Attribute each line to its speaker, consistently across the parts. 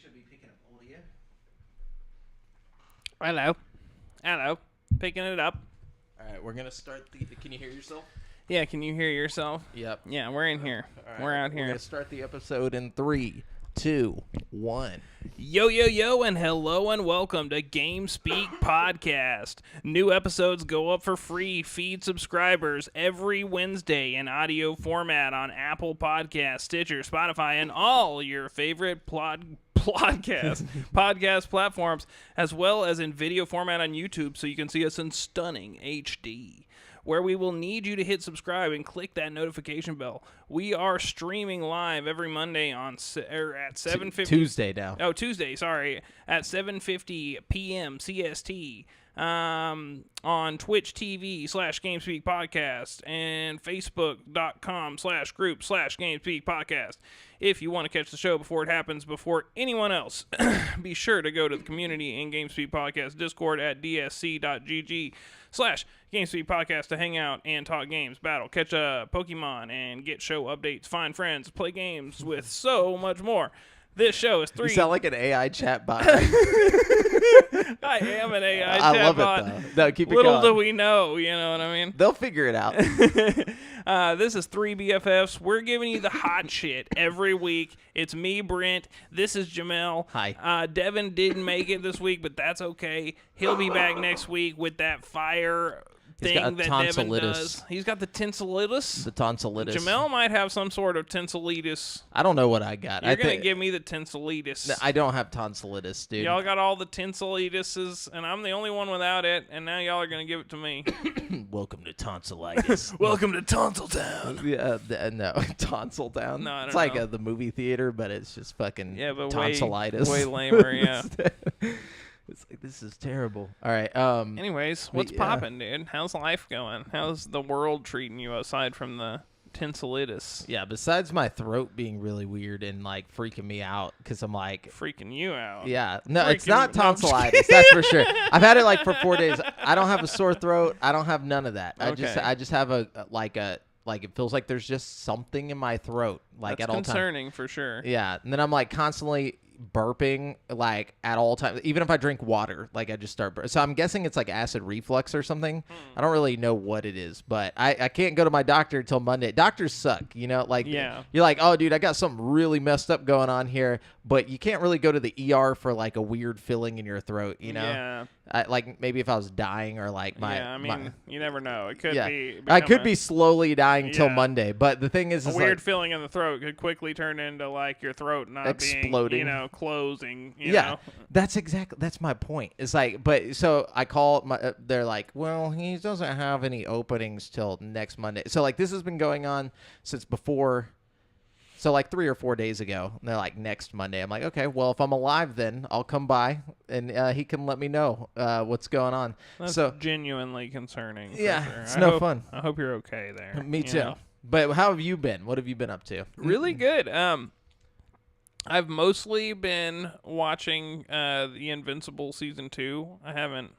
Speaker 1: should be picking up audio.
Speaker 2: Hello. Picking it up.
Speaker 1: All right, we're gonna start the. Can you hear yourself?
Speaker 2: Yeah, can you hear yourself?
Speaker 1: Yep.
Speaker 2: Yeah, we're in here.
Speaker 1: All right,
Speaker 2: We're out
Speaker 1: We're
Speaker 2: here.
Speaker 1: gonna start the episode in 3, 2, 1.
Speaker 2: Yo, and hello and welcome to Game Speak Podcast. New episodes go up for free feed subscribers every Wednesday in audio format on Apple Podcasts, Stitcher, Spotify, and all your favorite podcast platforms, as well as in video format on YouTube so you can see us in stunning HD, where we will need you to hit subscribe and click that notification bell. We are streaming live every Monday on at 7:50
Speaker 1: Tuesday now.
Speaker 2: Oh, Tuesday, sorry, at 7:50 p.m. CST on Twitch TV /GameSpeak Podcast and Facebook.com/group /GameSpeak Podcast. If you want to catch the show before it happens, before anyone else, be sure to go to the community in GameSpeak Podcast Discord at dsc.gg/GameSpeak Podcast to hang out and talk games, battle, catch Pokemon, and get show updates, find friends, play games with so much more. This show is 3.
Speaker 1: You sound like an AI chat bot.
Speaker 2: I am an AI
Speaker 1: I
Speaker 2: chatbot.
Speaker 1: love it, though. No, keep it
Speaker 2: Little
Speaker 1: going.
Speaker 2: do we know, you know what I mean?
Speaker 1: They'll figure it out.
Speaker 2: This is 3 BFFs. We're giving you the hot shit every week. It's me, Brent. This is Jamel.
Speaker 1: Hi.
Speaker 2: Devin didn't make it this week, but that's okay. He'll be back next week with that fire
Speaker 1: He's got
Speaker 2: thing that Devin does. He's got the tonsillitis.
Speaker 1: The tonsillitis.
Speaker 2: Jamel might have some sort of tonsillitis.
Speaker 1: I don't know what I got.
Speaker 2: You're going to give me the tonsillitis.
Speaker 1: I don't have tonsillitis, dude.
Speaker 2: Y'all got all the tonsillitis, and I'm the only one without it, and now y'all are going to give it to me.
Speaker 1: Welcome to tonsillitis.
Speaker 2: Welcome to Tonsil Town.
Speaker 1: Yeah, no, Tonsil Town.
Speaker 2: No, I don't
Speaker 1: it's like
Speaker 2: know.
Speaker 1: The movie theater, but it's just fucking
Speaker 2: But
Speaker 1: tonsillitis.
Speaker 2: way lamer, yeah.
Speaker 1: It's like, this is terrible. All right.
Speaker 2: Anyways, what's poppin', dude? How's life going? How's the world treating you aside from the tonsillitis?
Speaker 1: Yeah, besides my throat being really weird and like freaking me out because I'm like
Speaker 2: Freaking you out.
Speaker 1: Yeah, no, it's
Speaker 2: Freaking-
Speaker 1: not
Speaker 2: no, I'm just
Speaker 1: tonsillitis. That's for sure. I've had it like for 4 days. I don't have a sore throat. I don't have none of that.
Speaker 2: Okay.
Speaker 1: I just have a it feels like there's just something in my throat like
Speaker 2: That's
Speaker 1: at all times.
Speaker 2: concerning for sure.
Speaker 1: Yeah, and then I'm like constantly burping like at all times. Even if I drink water, like I just start so I'm guessing it's like acid reflux or something. I don't really know what it is, but I can't go to my doctor until Monday. Doctors suck, you know, like
Speaker 2: Yeah.
Speaker 1: you're like, oh dude, I got something really messed up going on here, but you can't really go to the ER for like a weird filling in your throat, you know.
Speaker 2: Yeah.
Speaker 1: Like maybe if I was dying or like
Speaker 2: You never know. It could be.
Speaker 1: I could
Speaker 2: become
Speaker 1: be slowly dying till
Speaker 2: Yeah.
Speaker 1: Monday, but the thing is
Speaker 2: a
Speaker 1: like,
Speaker 2: weird feeling in the throat could quickly turn into like your throat not
Speaker 1: Exploding.
Speaker 2: being, closing. You
Speaker 1: yeah,
Speaker 2: know?
Speaker 1: that's my point. It's like, but so I call my, they're like, well, he doesn't have any openings till next Monday. So like this has been going on since before. So like 3 or 4 days ago, and they're like next Monday. I'm like, okay, well if I'm alive, then I'll come by and he can let me know what's going on.
Speaker 2: That's
Speaker 1: so
Speaker 2: genuinely concerning. For
Speaker 1: yeah,
Speaker 2: sure.
Speaker 1: it's
Speaker 2: I
Speaker 1: no
Speaker 2: hope-
Speaker 1: fun.
Speaker 2: I hope you're okay there.
Speaker 1: Me
Speaker 2: you
Speaker 1: too.
Speaker 2: know?
Speaker 1: But how have you been? What have you been up to?
Speaker 2: Really good. I've mostly been watching the Invincible season 2. I haven't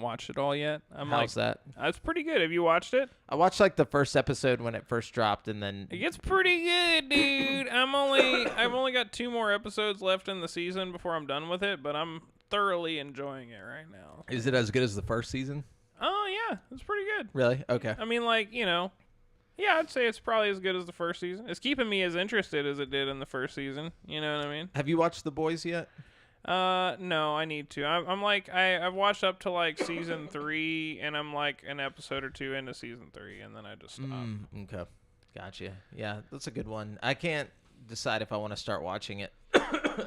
Speaker 2: watched it all yet.
Speaker 1: How's that?
Speaker 2: It's pretty good. Have you watched it?
Speaker 1: I watched like the first episode when it first dropped, and then
Speaker 2: It gets pretty good, dude. I've only got 2 more episodes left in the season before I'm done with it, but I'm thoroughly enjoying it right now.
Speaker 1: is it as good as the first season?
Speaker 2: Oh yeah, it's pretty good.
Speaker 1: Really? Okay.
Speaker 2: I mean, like, yeah, I'd say it's probably as good as the first season. It's keeping me as interested as it did in the first season. You know what I mean?
Speaker 1: Have you watched The Boys yet?
Speaker 2: No, I need to. I'm like, I've watched up to like season 3, and I'm like an episode or 2 into season 3, and then I just stopped.
Speaker 1: Okay. Gotcha. Yeah, that's a good one. I can't decide if I want to start watching it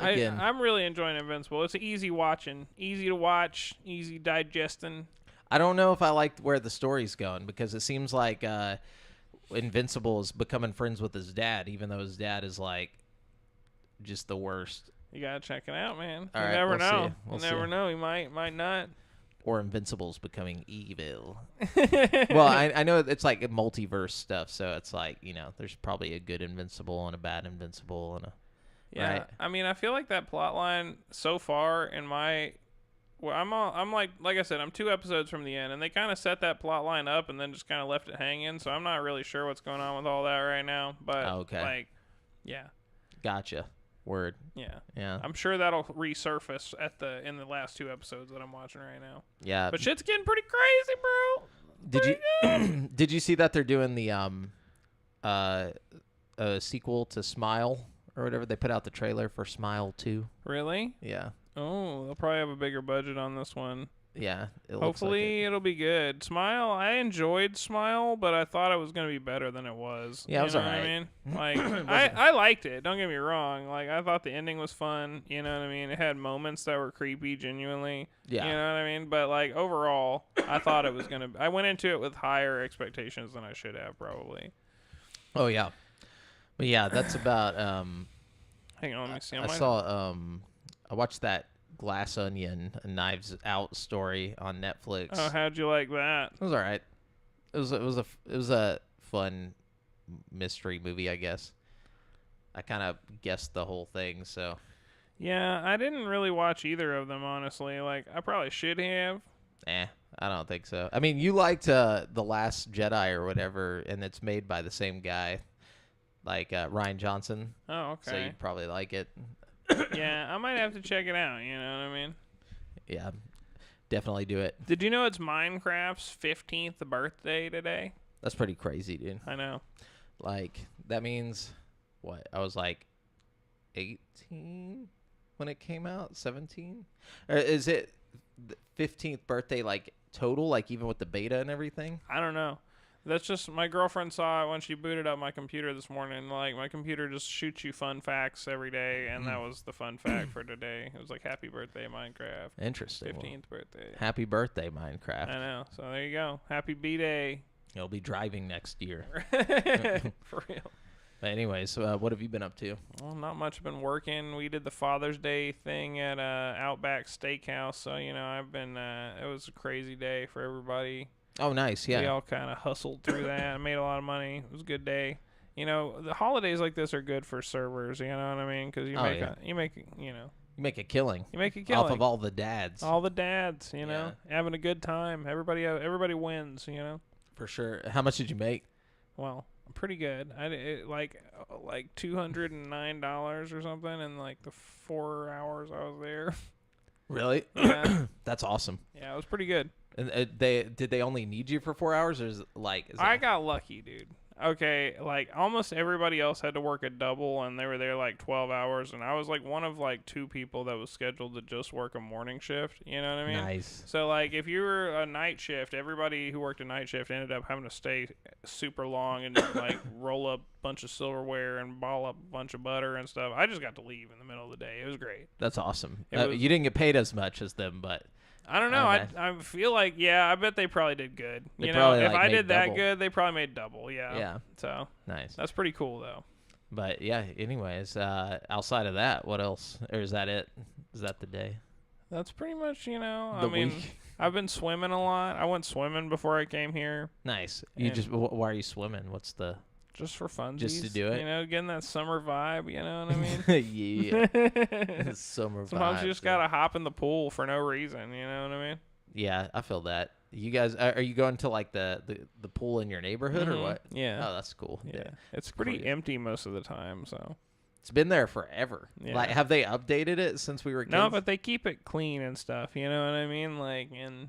Speaker 1: again.
Speaker 2: I'm really enjoying Invincible. It's easy watching, easy to watch, easy digesting.
Speaker 1: I don't know if I liked where the story's going because it seems like Invincible is becoming friends with his dad, even though his dad is like just the worst.
Speaker 2: You gotta check it out, man.
Speaker 1: All
Speaker 2: You
Speaker 1: right,
Speaker 2: never
Speaker 1: we'll
Speaker 2: know.
Speaker 1: see. We'll
Speaker 2: You never
Speaker 1: see.
Speaker 2: know. He might not.
Speaker 1: Or Invincible's becoming evil. Well, I know it's like multiverse stuff, so it's like, there's probably a good Invincible and a bad Invincible and a
Speaker 2: Yeah,
Speaker 1: right.
Speaker 2: I mean, I feel like that plot line so far in my, well, I'm like I said, I'm 2 episodes from the end, and they kind of set that plot line up and then just kind of left it hanging. So I'm not really sure what's going on with all that right now. But
Speaker 1: Okay.
Speaker 2: like, yeah,
Speaker 1: Gotcha. Word.
Speaker 2: Yeah.
Speaker 1: Yeah.
Speaker 2: I'm sure that'll resurface in the last 2 episodes that I'm watching right now.
Speaker 1: Yeah.
Speaker 2: But shit's getting pretty crazy, bro.
Speaker 1: Did you see that they're doing the a sequel to Smile or whatever? They put out the trailer for Smile 2.
Speaker 2: Really?
Speaker 1: Yeah.
Speaker 2: Oh, they'll probably have a bigger budget on this one.
Speaker 1: Yeah.
Speaker 2: Hopefully it'll be good. Smile, I enjoyed Smile, but I thought it was going to be better than it was.
Speaker 1: Yeah, it was
Speaker 2: you know
Speaker 1: alright.
Speaker 2: what I mean? Like, I liked it. Don't get me wrong. Like, I thought the ending was fun. You know what I mean? It had moments that were creepy, genuinely.
Speaker 1: Yeah.
Speaker 2: You know what I mean? But, like, overall, I thought it was going to... I went into it with higher expectations than I should have, probably.
Speaker 1: Oh, yeah. But, yeah, that's about...
Speaker 2: Hang on, let me see.
Speaker 1: I watched that Glass Onion, a Knives Out story on Netflix.
Speaker 2: Oh, how'd you like that?
Speaker 1: It was all right. It was a fun mystery movie, I guess. I kind of guessed the whole thing, so.
Speaker 2: Yeah, I didn't really watch either of them, honestly. Like, I probably should have.
Speaker 1: I don't think so. I mean, you liked The Last Jedi or whatever, and it's made by the same guy, like Rian Johnson.
Speaker 2: Oh, okay.
Speaker 1: So you'd probably like it.
Speaker 2: Yeah, I might have to check it out, you know what I mean?
Speaker 1: Yeah, definitely do it.
Speaker 2: Did you know it's Minecraft's 15th birthday today?
Speaker 1: That's pretty crazy, dude.
Speaker 2: I know.
Speaker 1: Like, that means, what? I was like 18 when it came out? 17? Or is it the 15th birthday, like, total, like, even with the beta and everything?
Speaker 2: I don't know. That's just, my girlfriend saw it when she booted up my computer this morning. Like, my computer just shoots you fun facts every day, and that was the fun fact for today. It was like, happy birthday, Minecraft.
Speaker 1: Interesting.
Speaker 2: 15th birthday.
Speaker 1: Happy birthday, Minecraft.
Speaker 2: I know. So there you go. Happy B-Day.
Speaker 1: You'll be driving next year.
Speaker 2: For real.
Speaker 1: But anyways, what have you been up to?
Speaker 2: Well, not much. I've been working. We did the Father's Day thing at Outback Steakhouse. So, you know, I've been, it was a crazy day for everybody.
Speaker 1: Oh, nice. Yeah.
Speaker 2: We all kind of hustled through that. I made a lot of money. It was a good day. You know, the holidays like this are good for servers. You know what I mean? Because you make you
Speaker 1: make a killing.
Speaker 2: You make a killing
Speaker 1: off of all the dads.
Speaker 2: All the dads. You know, having a good time. Everybody wins. You know.
Speaker 1: For sure. How much did you make?
Speaker 2: Well, pretty good. Like $209 or something in like the 4 hours I was there.
Speaker 1: Really?
Speaker 2: Yeah.
Speaker 1: That's awesome.
Speaker 2: Yeah, it was pretty good.
Speaker 1: And did they only need you for 4 hours, or is it like?
Speaker 2: I got lucky, dude. Okay, like almost everybody else had to work a double, and they were there like 12 hours, and I was like one of like 2 people that was scheduled to just work a morning shift. You know what I mean?
Speaker 1: Nice.
Speaker 2: So like if you were a night shift, everybody who worked a night shift ended up having to stay super long and just like roll up a bunch of silverware and ball up a bunch of butter and stuff. I just got to leave in the middle of the day. It was great.
Speaker 1: That's awesome.
Speaker 2: You
Speaker 1: didn't get paid as much as them, but.
Speaker 2: I don't know. I feel like, I bet they probably did good.
Speaker 1: They
Speaker 2: you know,
Speaker 1: probably,
Speaker 2: if
Speaker 1: like,
Speaker 2: I
Speaker 1: made
Speaker 2: did that
Speaker 1: double.
Speaker 2: good, they probably made double. Yeah.
Speaker 1: Yeah.
Speaker 2: So
Speaker 1: Nice.
Speaker 2: that's pretty cool, though.
Speaker 1: But yeah. Anyways, outside of that, what else? Or is that it? Is that the day?
Speaker 2: That's pretty much, you know.
Speaker 1: The
Speaker 2: I mean,
Speaker 1: week.
Speaker 2: I've been swimming a lot. I went swimming before I came here.
Speaker 1: Nice. You
Speaker 2: And-
Speaker 1: just. Why are you swimming? What's the?
Speaker 2: Just for funsies.
Speaker 1: Just to do it?
Speaker 2: You know, getting that summer vibe. You know what I mean?
Speaker 1: Yeah. Summer
Speaker 2: Sometimes
Speaker 1: vibes,
Speaker 2: you just gotta hop in the pool for no reason. You know what I mean?
Speaker 1: Yeah, I feel that. You guys, are you going to like the pool in your neighborhood or what?
Speaker 2: Yeah.
Speaker 1: Oh, that's cool.
Speaker 2: Yeah. It's pretty
Speaker 1: Cool.
Speaker 2: empty most of the time, so.
Speaker 1: It's been there forever.
Speaker 2: Yeah.
Speaker 1: Like, have they updated it since we were kids?
Speaker 2: No, but they keep it clean and stuff. You know what I mean? Like, and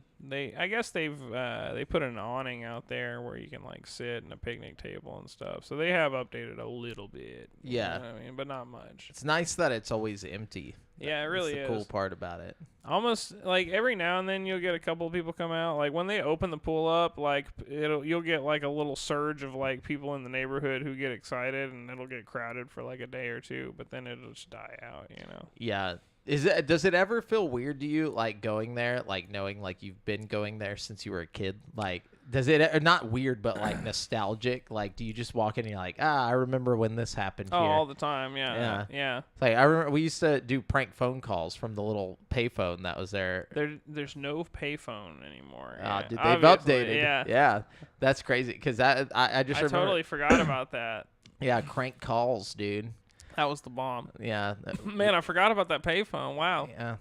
Speaker 2: I guess they've they put an awning out there where you can like sit and a picnic table and stuff. So they have updated a little bit.
Speaker 1: Yeah.
Speaker 2: You know what I mean, but not much.
Speaker 1: It's nice that it's always empty.
Speaker 2: Yeah, it really
Speaker 1: That's the
Speaker 2: is.
Speaker 1: cool part about it.
Speaker 2: Almost like every now and then you'll get a couple of people come out. Like when they open the pool up, like you'll get like a little surge of like people in the neighborhood who get excited, and it'll get crowded for like a day or two, but then it'll just die out, you know.
Speaker 1: Yeah. Does it ever feel weird to you, like going there, like knowing like you've been going there since you were a kid? Like, does it, or not weird, but like nostalgic? Like, do you just walk in and you're like, I remember when this happened here?
Speaker 2: All the time, yeah.
Speaker 1: It's like, I remember we used to do prank phone calls from the little payphone that was there.
Speaker 2: There's no payphone anymore.
Speaker 1: Dude, they've
Speaker 2: Obviously,
Speaker 1: updated. Yeah, that's crazy. Because I just
Speaker 2: I
Speaker 1: remember.
Speaker 2: totally forgot about that.
Speaker 1: Yeah, crank calls, dude.
Speaker 2: That was the bomb.
Speaker 1: Yeah.
Speaker 2: Man, I forgot about that payphone. Wow.
Speaker 1: Yeah.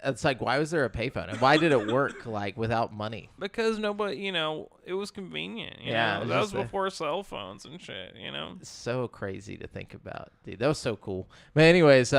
Speaker 1: It's like, why was there a payphone? And why did it work, like, without money?
Speaker 2: Because nobody, it was convenient.
Speaker 1: Yeah,
Speaker 2: that was before cell phones and shit.
Speaker 1: So crazy to think about, dude. That was so cool. But anyways,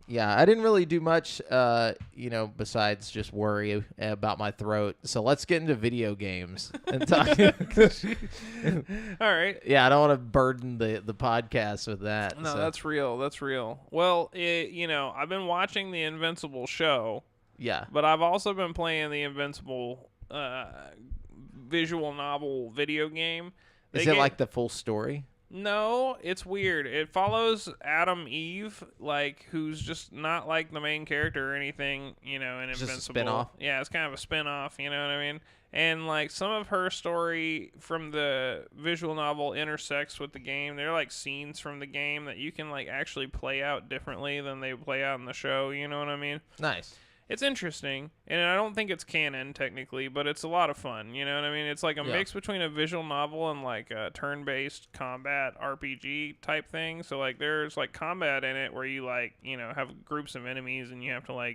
Speaker 1: yeah, I didn't really do much, besides just worry about my throat. So let's get into video games and talk.
Speaker 2: All right.
Speaker 1: Yeah, I don't want to burden the podcast with that.
Speaker 2: No,
Speaker 1: so.
Speaker 2: that's real. That's real. Well, I've been watching the Invincible show.
Speaker 1: Yeah.
Speaker 2: But I've also been playing the Invincible visual novel video game.
Speaker 1: Is it like the full story?
Speaker 2: No, it's weird. It follows Adam Eve, who's just not like the main character or anything, in Invincible.
Speaker 1: Just a spinoff?
Speaker 2: Yeah, it's kind of a spinoff, you know what I mean? And some of her story from the visual novel intersects with the game. They're scenes from the game that you can actually play out differently than they play out in the show, you know what I mean?
Speaker 1: Nice.
Speaker 2: It's interesting, and I don't think it's canon technically, but it's a lot of fun. You know what I mean? It's like a mix between a visual novel and a turn-based combat RPG type thing. So there's combat in it where you have groups of enemies and you have to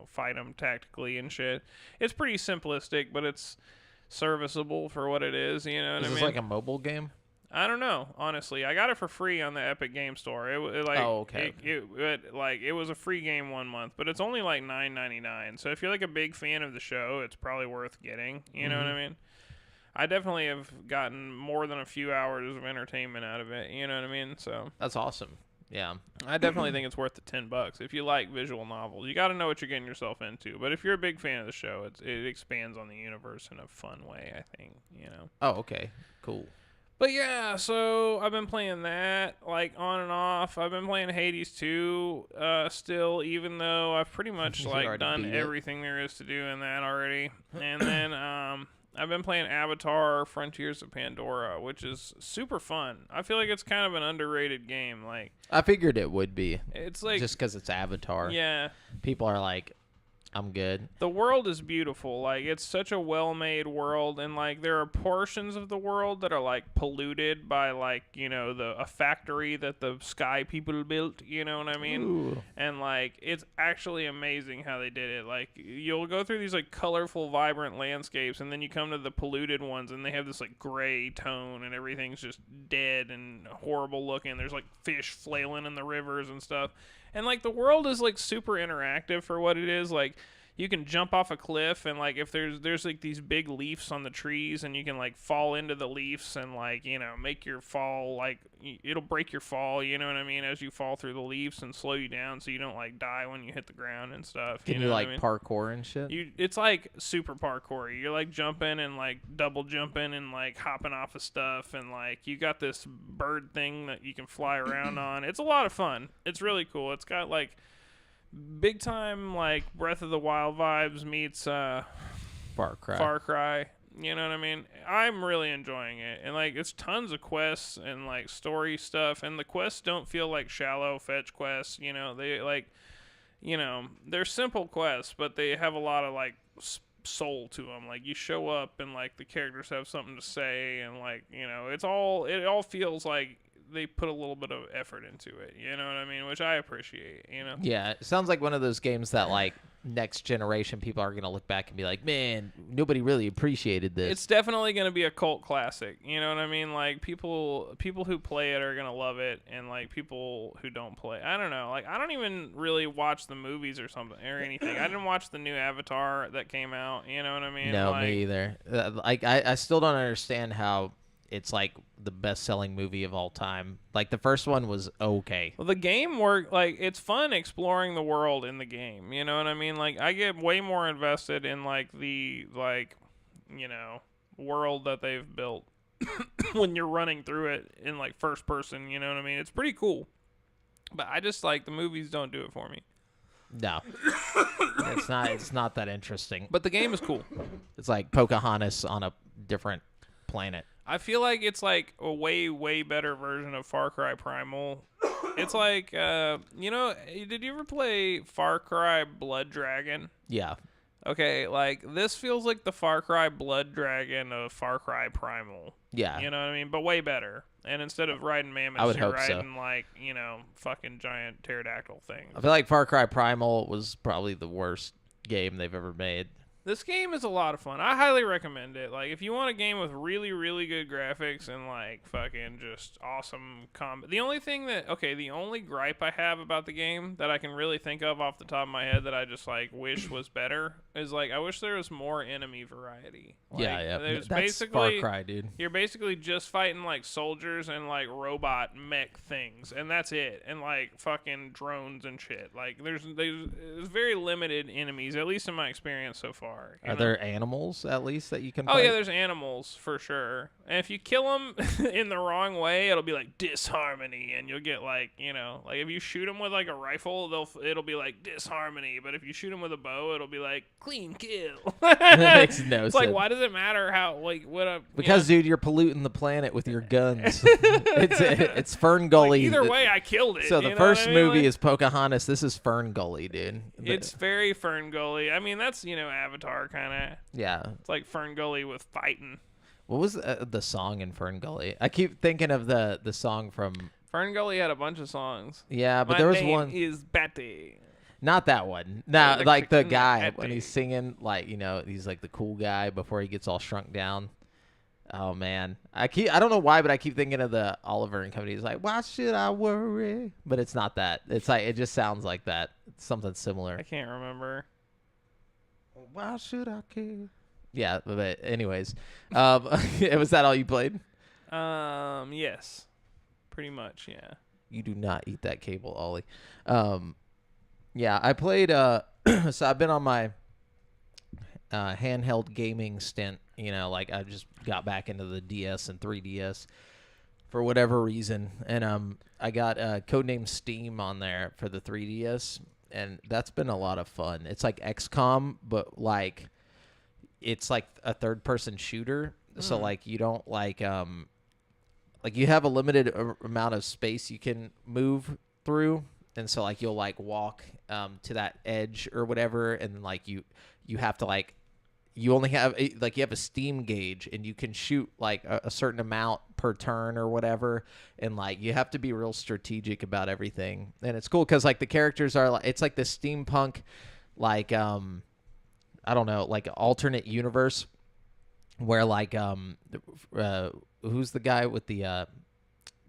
Speaker 2: fight them tactically and shit. It's pretty simplistic, but it's serviceable for what it is. You know what I mean?
Speaker 1: Is this like a mobile game?
Speaker 2: I don't know, honestly. I got it for free on the Epic Game Store.
Speaker 1: Okay.
Speaker 2: It was a free game 1 month, but it's only $9.99. So if you're a big fan of the show, it's probably worth getting. You know what I mean? I definitely have gotten more than a few hours of entertainment out of it. You know what I mean? So
Speaker 1: that's awesome. Yeah.
Speaker 2: I definitely think it's worth the $10 if you like visual novels. You got to know what you're getting yourself into. But if you're a big fan of the show, it expands on the universe in a fun way, I think.
Speaker 1: Oh, okay. Cool.
Speaker 2: But yeah, so I've been playing that on and off. I've been playing Hades 2 still, even though I've pretty much done everything there is to do in that already. And then I've been playing Avatar: Frontiers of Pandora, which is super fun. I feel like it's kind of an underrated game.
Speaker 1: I figured it would be.
Speaker 2: It's
Speaker 1: just because it's Avatar.
Speaker 2: Yeah.
Speaker 1: People are I'm good.
Speaker 2: The world is beautiful. It's such a well-made world, and there are portions of the world that are polluted by a factory that the sky people built. You know what I mean?
Speaker 1: Ooh.
Speaker 2: And it's actually amazing how they did it. You'll go through these colorful, vibrant landscapes, and then you come to the polluted ones, and they have this gray tone, and everything's just dead and horrible looking. There's fish flailing in the rivers and stuff. And the world is super interactive for what it is. You can jump off a cliff, and if there's these big leaves on the trees, and you can fall into the leaves and make your fall it'll break your fall, you know what I mean, as you fall through the leaves and slow you down so you don't die when you hit the ground and stuff.
Speaker 1: Can you parkour and shit?
Speaker 2: It's super parkour. You're jumping and double jumping and hopping off of stuff, and you got this bird thing that you can fly around on. It's a lot of fun. It's really cool. It's got big time Breath of the Wild vibes meets
Speaker 1: Far
Speaker 2: Cry. You know what I mean? I'm really enjoying it, and it's tons of quests and story stuff, and the quests don't feel like shallow fetch quests. They they're simple quests, but they have a lot of soul to them. You show up and the characters have something to say, and it all feels like they put a little bit of effort into it, you know what I mean? Which I appreciate,
Speaker 1: Yeah, it sounds like one of those games that next generation people are gonna look back and be like, man, nobody really appreciated this.
Speaker 2: It's definitely gonna be a cult classic, you know what I mean? People who play it are gonna love it, and people who don't play, I don't know. I don't even really watch the movies or something or anything. I didn't watch the new Avatar that came out, you know what I mean?
Speaker 1: No, me either. I still don't understand how it's the best-selling movie of all time. The first one was okay.
Speaker 2: Well, the game worked. It's fun exploring the world in the game. You know what I mean? I get way more invested in the world that they've built when you're running through it in first person. You know what I mean? It's pretty cool. But I just the movies don't do it for me.
Speaker 1: No, it's not that interesting.
Speaker 2: But the game is cool.
Speaker 1: It's like Pocahontas on a different planet.
Speaker 2: I feel like it's a way, way better version of Far Cry Primal. It's did you ever play Far Cry Blood Dragon?
Speaker 1: Yeah.
Speaker 2: Okay, like this feels like the Far Cry Blood Dragon of Far Cry Primal.
Speaker 1: Yeah.
Speaker 2: You know what I mean? But way better. And instead of riding mammoths,
Speaker 1: I would
Speaker 2: you're
Speaker 1: hope so.
Speaker 2: riding like, fucking giant pterodactyl things.
Speaker 1: I feel like Far Cry Primal was probably the worst game they've ever made.
Speaker 2: This game is a lot of fun. I highly recommend it. Like, if you want a game with really, really good graphics and, like, fucking just awesome combat. The only gripe I have about the game that I can really think of off the top of my head that I just, like, wish was better is, like, I wish there was more enemy variety. Like,
Speaker 1: yeah.
Speaker 2: There's
Speaker 1: That's
Speaker 2: basically,
Speaker 1: Far Cry, dude.
Speaker 2: You're basically just fighting, like, soldiers and, like, robot mech things. And that's it. And, like, fucking drones and shit. Like, there's very limited enemies, at least in my experience so far.
Speaker 1: Are there animals at least that you can
Speaker 2: Oh
Speaker 1: fight?
Speaker 2: yeah, there's animals for sure. And if you kill them in the wrong way, it'll be like disharmony, and you'll get like like if you shoot them with like a rifle, it'll be like disharmony. But if you shoot them with a bow, it'll be like clean kill.
Speaker 1: That makes no sense.
Speaker 2: It's like, why does it matter how
Speaker 1: Because dude, you're polluting the planet with your guns. it's Fern Gully.
Speaker 2: Like, either way, I killed it.
Speaker 1: So the first movie is Pocahontas. This is Fern Gully, dude.
Speaker 2: It's very Fern Gully. I mean, that's Avatar kind of.
Speaker 1: Yeah.
Speaker 2: It's like Fern Gully with fighting.
Speaker 1: What was the song in Fern Gully? I keep thinking of the song from
Speaker 2: Fern Gully had a bunch of songs.
Speaker 1: Yeah, but there was one.
Speaker 2: My name is Batty.
Speaker 1: Not that one. No, like the guy
Speaker 2: Batty.
Speaker 1: when he's singing, like he's like the cool guy before he gets all shrunk down. Oh man, I don't know why, but I keep thinking of the Oliver and Company. He's like, why should I worry? But it's not that. It's like it just sounds like that. It's something similar.
Speaker 2: I can't remember.
Speaker 1: Why should I care? Yeah, but anyways, was that all you played?
Speaker 2: Yes, pretty much. Yeah.
Speaker 1: You do not eat that cable, Ollie. Yeah, I played. So I've been on my handheld gaming stint. Like I just got back into the DS and 3DS for whatever reason, and I got Codename Steam on there for the 3DS, and that's been a lot of fun. It's like XCOM, but like it's like a third-person shooter. So like you don't like you have a limited amount of space you can move through, and so like you'll like walk to that edge or whatever, and then like you have to like you only have like you have a steam gauge, and you can shoot like a certain amount per turn or whatever, and like you have to be real strategic about everything. And it's cool because like the characters are like it's like this steampunk like I don't know, like alternate universe where like who's the guy with the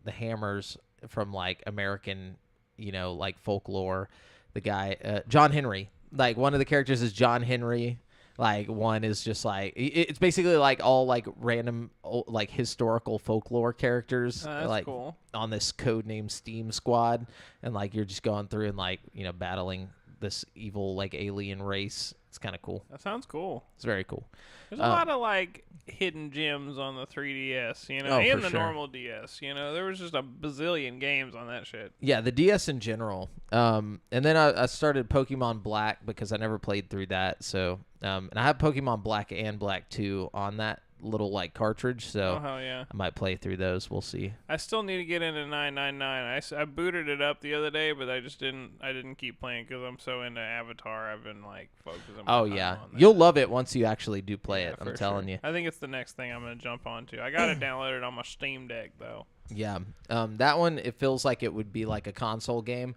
Speaker 1: hammers from like American like folklore, the guy John Henry, like one of the characters is John Henry. Like one is just like it's basically like all like random like historical folklore characters
Speaker 2: That's
Speaker 1: like
Speaker 2: cool.
Speaker 1: on this Codename Steam squad, and like you're just going through and like battling this evil like alien race. It's kind of cool.
Speaker 2: That sounds cool.
Speaker 1: It's very cool.
Speaker 2: There's a lot of like hidden gems on the 3DS, and the normal DS. There was just a bazillion games on that shit.
Speaker 1: Yeah, the DS in general. And then I started Pokemon Black because I never played through that. So, and I have Pokemon Black and Black 2 on that little like cartridge. So
Speaker 2: hell yeah.
Speaker 1: I might play through those. We'll see.
Speaker 2: I still need to get into 999. I booted it up the other day, but I didn't keep playing because I'm so into Avatar. I've been like focusing.
Speaker 1: Oh yeah, you'll love it once you actually do play it. I'm telling you.
Speaker 2: I think it's the next thing I'm gonna jump onto. I got it downloaded on my Steam Deck though.
Speaker 1: Yeah, that one it feels like it would be like a console game,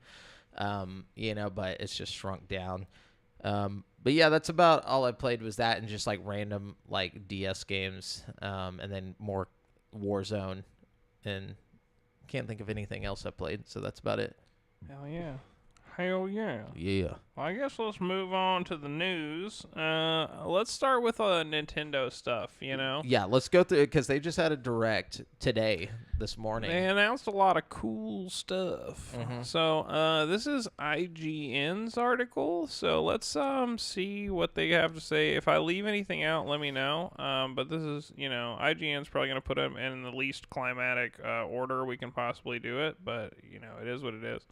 Speaker 1: but it's just shrunk down. But yeah, that's about all I played was that and just like random like DS games, and then more Warzone, and can't think of anything else I played. So that's about it.
Speaker 2: Hell yeah. Hell yeah.
Speaker 1: Yeah.
Speaker 2: Well, I guess let's move on to the news. Let's start with Nintendo stuff,
Speaker 1: Yeah, let's go through it because they just had a direct today, this morning.
Speaker 2: They announced a lot of cool stuff.
Speaker 1: Mm-hmm.
Speaker 2: So this is IGN's article. So let's see what they have to say. If I leave anything out, let me know. But this is, IGN's probably going to put them in the least climatic order we can possibly do it. But, it is what it is.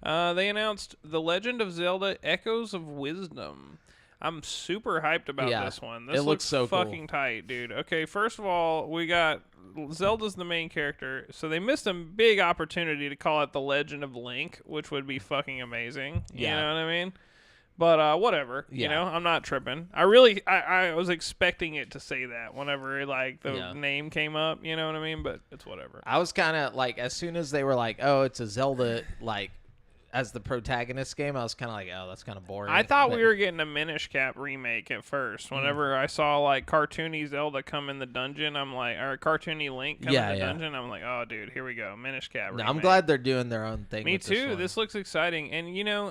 Speaker 2: They announced The Legend of Zelda Echoes of Wisdom. I'm super hyped about this one. This looks so fucking tight, dude. Okay, first of all, we got Zelda's the main character, so they missed a big opportunity to call it The Legend of Link, which would be fucking amazing. You know what I mean? But whatever,
Speaker 1: Yeah.
Speaker 2: I'm not tripping. I was expecting it to say that whenever like the name came up, you know what I mean? But it's whatever.
Speaker 1: I was kind of like, as soon as they were like, oh, it's a Zelda, like, as the protagonist game, I was kind of like, oh, that's kind of boring.
Speaker 2: I thought we were getting a Minish Cap remake at first. Whenever I saw like cartoony Zelda come in the dungeon, I'm like, or cartoony Link come in the dungeon, I'm like, oh, dude, here we go, Minish Cap remake.
Speaker 1: I'm glad they're doing their own thing.
Speaker 2: Me too. This looks exciting, and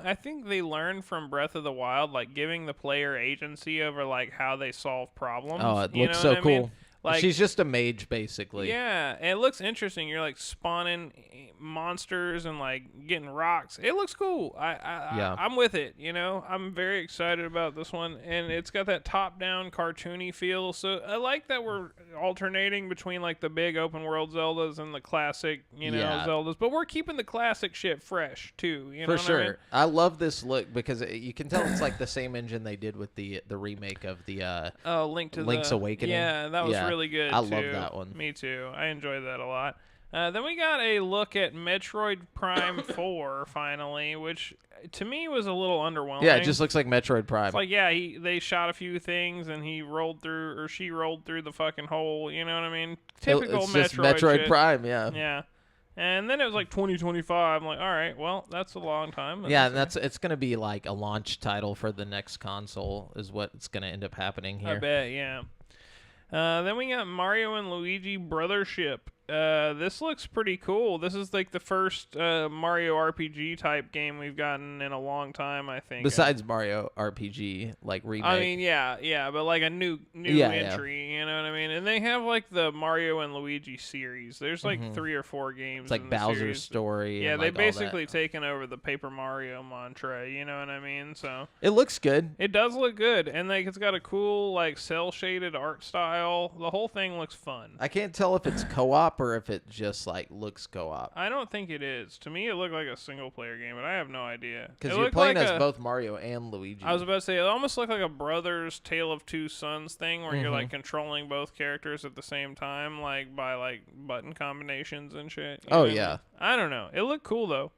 Speaker 2: I think they learned from Breath of the Wild, like giving the player agency over like how they solve problems.
Speaker 1: Oh, it looks so cool. Mean? Like, she's just a mage, basically.
Speaker 2: Yeah, and it looks interesting. You're like spawning monsters and like getting rocks. It looks cool. I'm with it. I'm very excited about this one, and it's got that top-down cartoony feel. So I like that we're alternating between like the big open world Zeldas and the classic, Zeldas. But we're keeping the classic shit fresh too.
Speaker 1: For sure.
Speaker 2: I mean?
Speaker 1: I love this look because you can tell it's like the same engine they did with the remake of the Link's Awakening.
Speaker 2: Yeah, that was really good.
Speaker 1: I love that one.
Speaker 2: Me too. I enjoyed that a lot. Then we got a look at Metroid Prime 4 finally, which to me was a little underwhelming.
Speaker 1: Yeah, it just looks like Metroid Prime.
Speaker 2: It's like, they shot a few things and she rolled through the fucking hole. You know what I mean? Typical
Speaker 1: it's
Speaker 2: Metroid.
Speaker 1: Just Metroid
Speaker 2: shit.
Speaker 1: Prime, yeah.
Speaker 2: Yeah. And then it was like 2025. I'm like, all right, well, that's a long time.
Speaker 1: And it's going to be like a launch title for the next console is what it's going to end up happening here.
Speaker 2: I bet, yeah. Then we got Mario and Luigi Brothership. This looks pretty cool. This is like the first Mario RPG type game we've gotten in a long time, I think.
Speaker 1: Besides Mario RPG, like remake.
Speaker 2: I mean, yeah, but like a new entry, you know what I mean? And they have like the Mario and Luigi series. There's like 3 or 4 games.
Speaker 1: It's like Bowser's Story.
Speaker 2: Yeah,
Speaker 1: and
Speaker 2: they
Speaker 1: like
Speaker 2: basically taken over the Paper Mario mantra, you know what I mean? So
Speaker 1: it looks good.
Speaker 2: It does look good, and like it's got a cool like cell shaded art style. The whole thing looks fun.
Speaker 1: I can't tell if it's co-op or if it just like looks co-op.
Speaker 2: I don't think it is. To me, it looked like a single player game, but I have no idea.
Speaker 1: Because you're playing as both Mario and Luigi.
Speaker 2: I was about to say it almost looked like a brothers Tale of Two Sons thing, where you're like controlling both characters at the same time, like by like button combinations and shit.
Speaker 1: Oh yeah.
Speaker 2: I don't know. It looked cool though.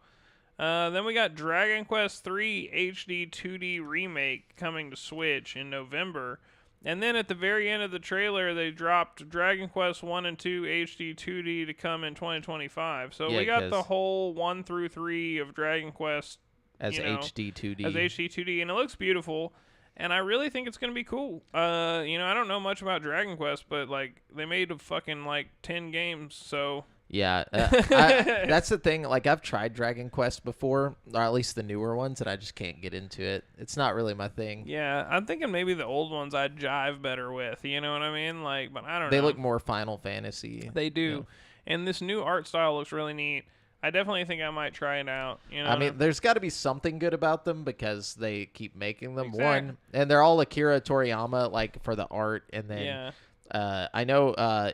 Speaker 2: Then we got Dragon Quest III HD 2D remake coming to Switch in November. And then at the very end of the trailer, they dropped Dragon Quest 1 and 2 HD 2D to come in 2025. So we got the whole 1 through 3 of Dragon Quest
Speaker 1: as HD 2D.
Speaker 2: As HD 2D, and it looks beautiful. And I really think it's going to be cool. I don't know much about Dragon Quest, but like they made a fucking like 10 games, so...
Speaker 1: Yeah, that's the thing. Like, I've tried Dragon Quest before, or at least the newer ones, and I just can't get into it. It's not really my thing.
Speaker 2: Yeah, I'm thinking maybe the old ones I'd jive better with. You know what I mean? Like, but I don't know.
Speaker 1: They look more Final Fantasy.
Speaker 2: They do, and this new art style looks really neat. I definitely think I might try it out.
Speaker 1: I mean, there's got to be something good about them because they keep making them. One, and they're all Akira Toriyama, like for the art, and then I know.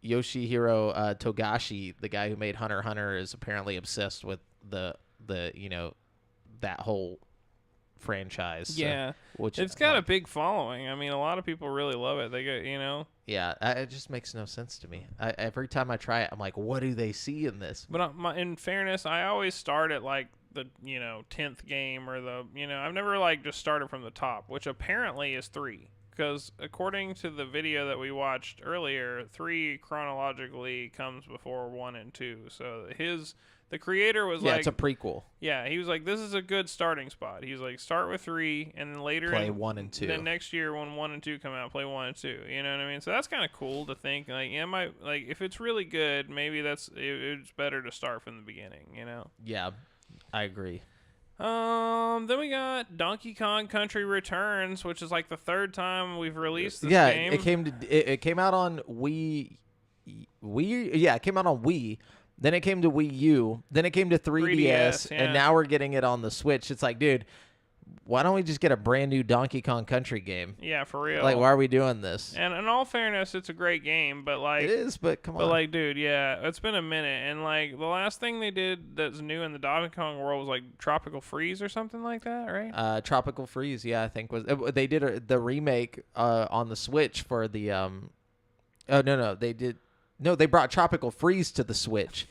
Speaker 1: Yoshihiro Togashi, the guy who made Hunter x Hunter, is apparently obsessed with the that whole franchise.
Speaker 2: Yeah,
Speaker 1: which
Speaker 2: it's got a big following. I mean, a lot of people really love it. They get
Speaker 1: Yeah, it just makes no sense to me. Every time I try it, I'm like, what do they see in this?
Speaker 2: But in fairness, I always start at like the 10th game or the I've never like just started from the top, which apparently is 3. Because according to the video that we watched earlier, 3 chronologically comes before 1 and 2. So the creator was like...
Speaker 1: Yeah, it's a prequel.
Speaker 2: Yeah, he was like, this is a good starting spot. He's like, start with 3, and then later...
Speaker 1: Play 1 and 2.
Speaker 2: Then next year, when 1 and 2 come out, play 1 and 2. You know what I mean? So that's kind of cool to think. Like, if it's really good, maybe it's better to start from the beginning,
Speaker 1: Yeah, I agree.
Speaker 2: Then we got Donkey Kong Country Returns, which is like the 3rd time we've released this game.
Speaker 1: It came out on Wii. Yeah, it came out on Wii. Then it came to Wii U. Then it came to 3DS, and now we're getting it on the Switch. It's like, dude, why don't we just get a brand new Donkey Kong Country game?
Speaker 2: Yeah, for real.
Speaker 1: Like, why are we doing this?
Speaker 2: And in all fairness, it's a great game, but like...
Speaker 1: It is, but come on.
Speaker 2: But like, dude, yeah, it's been a minute, and like, the last thing they did that's new in the Donkey Kong world was like Tropical Freeze or something like that, right?
Speaker 1: Tropical Freeze, yeah, I think they did the remake on the Switch for the they brought Tropical Freeze to the Switch.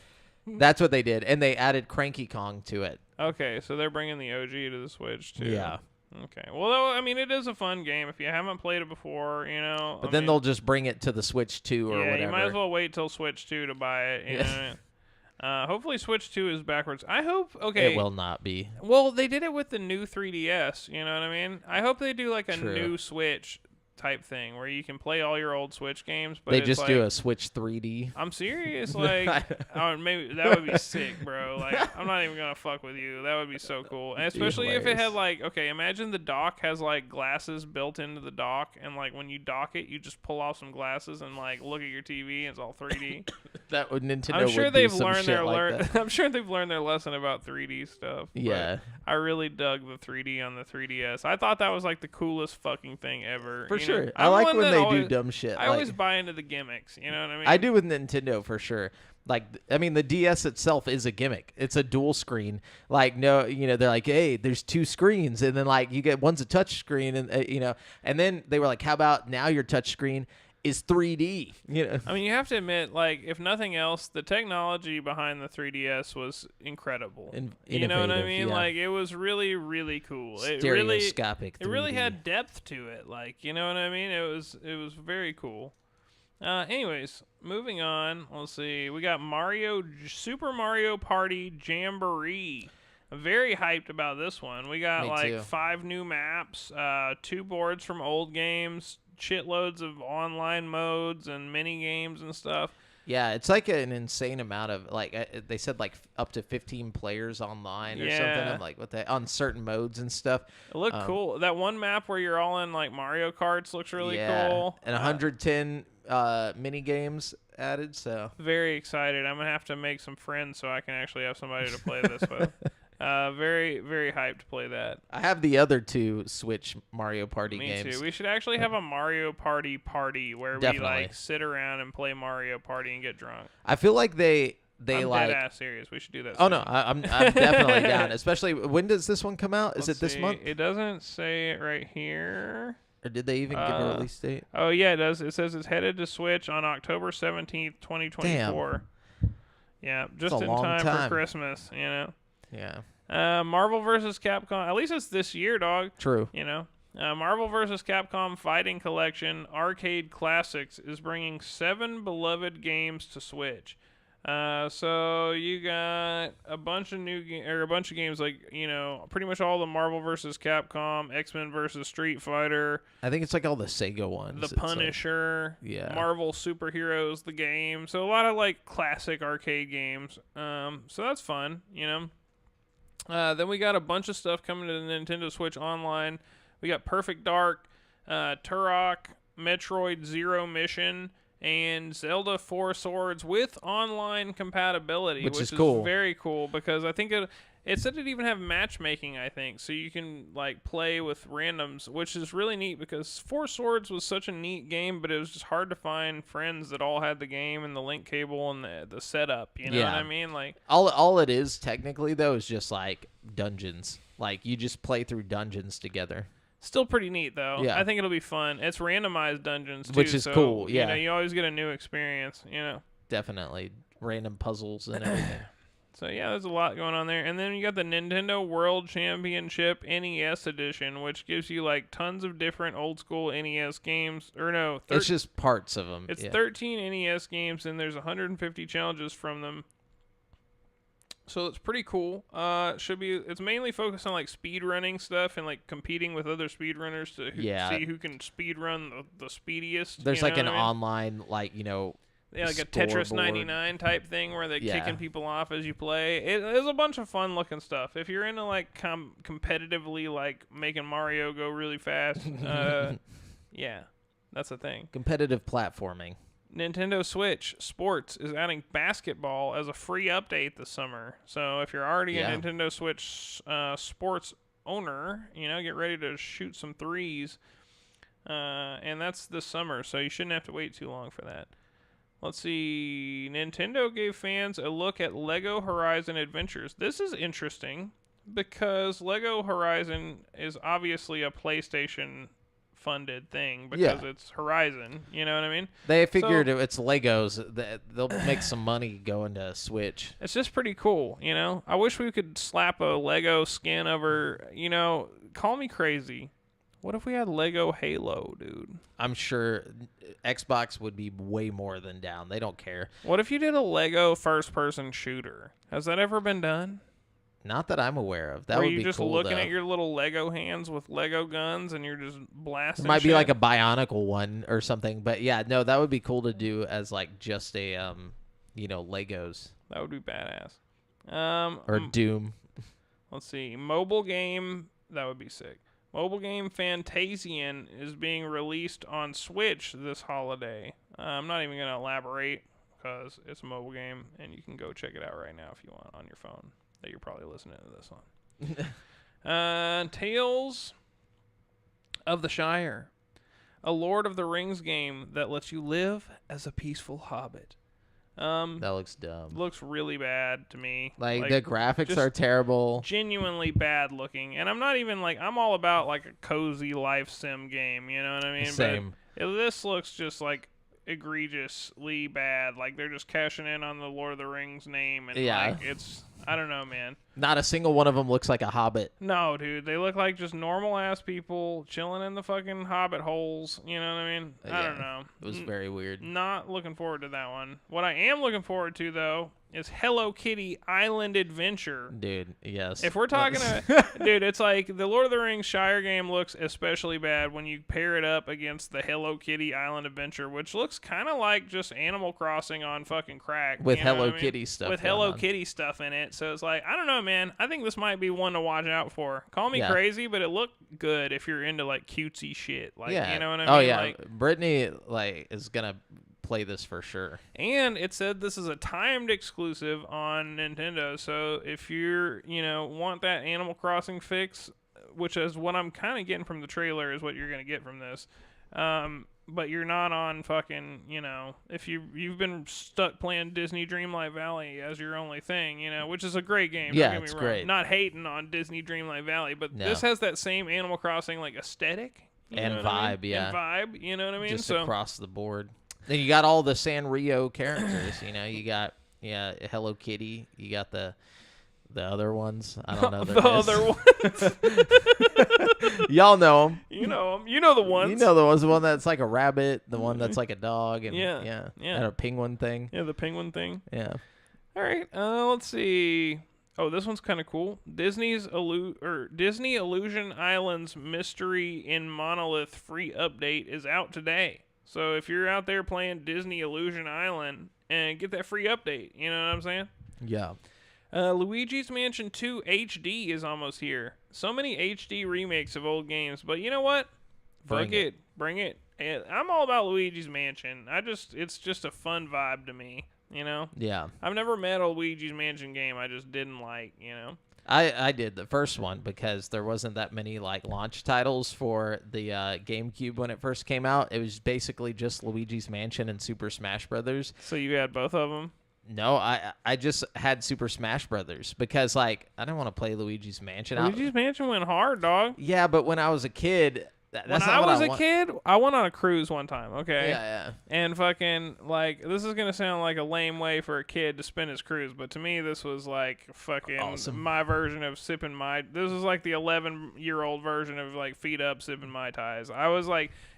Speaker 1: That's what they did, and they added Cranky Kong to it.
Speaker 2: Okay, so they're bringing the OG to the Switch too.
Speaker 1: Yeah.
Speaker 2: Okay. Well, though, I mean, it is a fun game if you haven't played it before, you know.
Speaker 1: But then they'll just bring it to the Switch 2 or
Speaker 2: yeah,
Speaker 1: whatever.
Speaker 2: you might as well wait till Switch 2 to buy it. You know? Hopefully Switch 2 is backwards. I hope, okay.
Speaker 1: It will not be.
Speaker 2: Well, they did it with the new 3DS, you know what I mean? I hope they do like a
Speaker 1: True.
Speaker 2: new Switch type thing where you can play all your old Switch games, but
Speaker 1: They
Speaker 2: it's
Speaker 1: just
Speaker 2: like,
Speaker 1: do a Switch 3D.
Speaker 2: I'm serious, like, oh, maybe that would be sick, bro. Like, I'm not even gonna fuck with you. That would be so cool, and especially if it had like, okay, imagine the dock has like glasses built into the dock, and like when you dock it, you just pull off some glasses and like look at your TV, and it's all 3D.
Speaker 1: That would Nintendo.
Speaker 2: I'm sure
Speaker 1: would
Speaker 2: they've
Speaker 1: do some
Speaker 2: learned
Speaker 1: shit
Speaker 2: their
Speaker 1: like
Speaker 2: I'm sure they've learned their lesson about 3D stuff.
Speaker 1: Yeah.
Speaker 2: But I really dug the 3D on the 3DS. I thought that was like the coolest fucking thing ever.
Speaker 1: For
Speaker 2: you
Speaker 1: sure.
Speaker 2: know?
Speaker 1: I like
Speaker 2: one
Speaker 1: when
Speaker 2: that
Speaker 1: they
Speaker 2: always,
Speaker 1: do dumb shit.
Speaker 2: I always buy into the gimmicks. You know what I mean?
Speaker 1: I do with Nintendo for sure. Like, I mean, the DS itself is a gimmick. It's a dual screen. Like, no, you know, they're like, hey, there's 2 screens, and then like you get one's a touch screen, and you know, and then they were like, how about now your touch screen is 3D? You know,
Speaker 2: I mean, you have to admit, like, if nothing else, the technology behind the 3DS was incredible. You know what I mean?
Speaker 1: Yeah.
Speaker 2: Like, it was really, really cool.
Speaker 1: Stereoscopic.
Speaker 2: It really
Speaker 1: 3D.
Speaker 2: had depth to it. Like, you know what I mean? It was very cool. Anyways, moving on. Let's see. We got Super Mario Party Jamboree. I'm very hyped about this one. We got
Speaker 1: Me
Speaker 2: like
Speaker 1: too.
Speaker 2: 5 new maps, 2 boards from old games, shitloads of online modes and mini games and stuff.
Speaker 1: Yeah, it's like an insane amount of like they said like up to 15 players online or something. I'm like, what the on certain modes and stuff.
Speaker 2: It looked cool. That one map where you're all in like Mario Karts looks really cool.
Speaker 1: And 110 mini games added. So
Speaker 2: very excited. I'm gonna have to make some friends so I can actually have somebody to play this with. Very, very hyped to play that.
Speaker 1: I have the other 2 Switch Mario Party
Speaker 2: Me
Speaker 1: games.
Speaker 2: too. We should actually have a Mario Party where
Speaker 1: Definitely.
Speaker 2: we like sit around and play Mario Party and get drunk.
Speaker 1: I feel like they
Speaker 2: I'm
Speaker 1: like.
Speaker 2: dead ass serious. We should do that.
Speaker 1: Oh
Speaker 2: soon.
Speaker 1: no, I'm definitely down. Especially when does this one come out? Is
Speaker 2: Let's
Speaker 1: it this
Speaker 2: see.
Speaker 1: month?
Speaker 2: It doesn't say it right here.
Speaker 1: Or did they even give a release date?
Speaker 2: Oh yeah, it does. It says it's headed to Switch on October 17th, 2024.
Speaker 1: Damn.
Speaker 2: Yeah, just
Speaker 1: a
Speaker 2: in
Speaker 1: long
Speaker 2: time
Speaker 1: time.
Speaker 2: for Christmas. You know.
Speaker 1: Yeah.
Speaker 2: Marvel vs. Capcom. At least it's this year, dog.
Speaker 1: True.
Speaker 2: You know. Marvel vs. Capcom Fighting Collection Arcade Classics is bringing 7 beloved games to Switch. So you got a bunch of a bunch of games like, you know, pretty much all the Marvel vs. Capcom, X-Men vs. Street Fighter.
Speaker 1: I think it's like all the Sega ones.
Speaker 2: The Punisher.
Speaker 1: Yeah.
Speaker 2: Marvel Superheroes, the game. So a lot of like classic arcade games. So that's fun, you know. Then we got a bunch of stuff coming to the Nintendo Switch Online. We got Perfect Dark, Turok, Metroid Zero Mission, and Zelda 4 Swords with online compatibility, which is
Speaker 1: cool.
Speaker 2: Very cool because I think it said it even have matchmaking, I think, so you can like play with randoms, which is really neat because 4 Swords was such a neat game, but it was just hard to find friends that all had the game and the link cable and the setup. You know what I mean? Like
Speaker 1: all it is technically though is just like dungeons. Like you just play through dungeons together.
Speaker 2: Still pretty neat though.
Speaker 1: Yeah.
Speaker 2: I think it'll be fun. It's randomized dungeons too,
Speaker 1: Which is
Speaker 2: so,
Speaker 1: cool. Yeah.
Speaker 2: You know, you always get a new experience. You know.
Speaker 1: Definitely random puzzles and everything.
Speaker 2: So yeah, there's a lot going on there. And then you got the Nintendo World Championship NES Edition, which gives you like tons of different old school NES games. Or no,
Speaker 1: It's just parts of them.
Speaker 2: It's 13 NES games, and there's 150 challenges from them. So it's pretty cool. It's mainly focused on like speed running stuff and like competing with other speedrunners to see who can speed run the speediest.
Speaker 1: There's like an
Speaker 2: I mean?
Speaker 1: online like, you know,
Speaker 2: yeah, like a Tetris
Speaker 1: scoreboard.
Speaker 2: 99 type thing where they're kicking people off as you play. It's a bunch of fun looking stuff. If you're into like competitively like making Mario go really fast, yeah, that's a thing.
Speaker 1: Competitive platforming.
Speaker 2: Nintendo Switch Sports is adding basketball as a free update this summer. So if you're already a Nintendo Switch Sports owner, you know, get ready to shoot some threes. And that's this summer, so you shouldn't have to wait too long for that. Let's see. Nintendo gave fans a look at Lego Horizon Adventures. This is interesting because Lego Horizon is obviously a PlayStation funded thing because it's Horizon, you know what I mean?
Speaker 1: They figured it's Legos, they'll make some money going to Switch.
Speaker 2: It's just pretty cool, you know? I wish we could slap a Lego skin over, you know, call me crazy. What if we had Lego Halo, dude?
Speaker 1: I'm sure Xbox would be way more than down. They don't care.
Speaker 2: What if you did a Lego first-person shooter? Has that ever been done?
Speaker 1: Not that I'm aware of. That
Speaker 2: Where
Speaker 1: would
Speaker 2: you're
Speaker 1: be
Speaker 2: just
Speaker 1: cool,
Speaker 2: looking
Speaker 1: though.
Speaker 2: at your little Lego hands with Lego guns and you're just blasting
Speaker 1: It might be
Speaker 2: shit?
Speaker 1: like a Bionicle one or something. But yeah, no, that would be cool to do as like just a, Legos.
Speaker 2: That would be badass.
Speaker 1: Or Doom.
Speaker 2: Let's see. Mobile game. That would be sick. Mobile game Fantasian is being released on Switch this holiday. I'm not even going to elaborate because it's a mobile game and you can go check it out right now if you want on your phone that you're probably listening to this on. Tales of the Shire. A Lord of the Rings game that lets you live as a peaceful hobbit.
Speaker 1: That looks dumb.
Speaker 2: Looks really bad to me.
Speaker 1: Like the graphics are terrible.
Speaker 2: Genuinely bad looking. And I'm not even like, I'm all about like a cozy life sim game, you know what I mean?
Speaker 1: Same.
Speaker 2: But this looks just like egregiously bad. Like they're just cashing in on the Lord of the Rings name. And like it's, I don't know, man.
Speaker 1: Not a single one of them looks like a hobbit.
Speaker 2: No, dude. They look like just normal ass people chilling in the fucking hobbit holes. You know what I mean? I don't know.
Speaker 1: It was very weird.
Speaker 2: Not looking forward to that one. What I am looking forward to, though, is Hello Kitty Island Adventure.
Speaker 1: Dude, yes.
Speaker 2: If we're talking dude, it's like the Lord of the Rings Shire game looks especially bad when you pair it up against the Hello Kitty Island Adventure, which looks kind of like just Animal Crossing on fucking crack.
Speaker 1: With
Speaker 2: you know
Speaker 1: Hello
Speaker 2: what I mean?
Speaker 1: Kitty stuff.
Speaker 2: With Hello Kitty stuff in it. So it's like, I don't know, man. I think this might be one to watch out for. Call me crazy, but it looked good if you're into like cutesy shit. Like, you know what I mean?
Speaker 1: Oh, yeah.
Speaker 2: Like,
Speaker 1: Brittany, is going to play this for sure.
Speaker 2: And it said this is a timed exclusive on Nintendo. So if you're, want that Animal Crossing fix, which is what I'm kind of getting from the trailer is what you're going to get from this. But you're not on fucking, if you've been stuck playing Disney Dreamlight Valley as your only thing, which is a great game.
Speaker 1: Yeah,
Speaker 2: don't get me
Speaker 1: it's
Speaker 2: wrong.
Speaker 1: great.
Speaker 2: Not hating on Disney Dreamlight Valley, but this has that same Animal Crossing like aesthetic.
Speaker 1: And vibe,
Speaker 2: And vibe, you know what I mean?
Speaker 1: Just across the board. Then you got all the Sanrio characters, you got Hello Kitty, you got the other ones. I don't know
Speaker 2: the other
Speaker 1: ones. Y'all know them.
Speaker 2: You know them. You know the ones.
Speaker 1: You know the ones. The one that's like a rabbit, the one that's like a dog, and
Speaker 2: yeah.
Speaker 1: and a penguin thing.
Speaker 2: Yeah, the penguin thing.
Speaker 1: Yeah.
Speaker 2: All right. Let's see. Oh, this one's kind of cool. Disney Illusion Islands Mystery in Monolith free update is out today. So if you're out there playing Disney Illusion Island, and get that free update, you know what I'm saying?
Speaker 1: Yeah.
Speaker 2: Luigi's Mansion 2 HD is almost here. So many HD remakes of old games, but you know what? Bring it. And I'm all about Luigi's Mansion. It's just a fun vibe to me,
Speaker 1: Yeah.
Speaker 2: I've never met a Luigi's Mansion game I just didn't like,
Speaker 1: I did the first one because there wasn't that many launch titles for the GameCube when it first came out. It was basically just Luigi's Mansion and Super Smash Brothers.
Speaker 2: So you had both of them?
Speaker 1: No, I just had Super Smash Brothers because I didn't want to play Luigi's Mansion.
Speaker 2: Luigi's Mansion went hard, dog.
Speaker 1: Yeah, but when I was a kid,
Speaker 2: when I was a kid, I went on a cruise one time, okay?
Speaker 1: Yeah.
Speaker 2: And fucking, this is going to sound like a lame way for a kid to spend his cruise, but to me, this was fucking
Speaker 1: awesome.
Speaker 2: My version of sipping Mai. This is like the 11-year-old version of feet up sipping Mai Tais. I was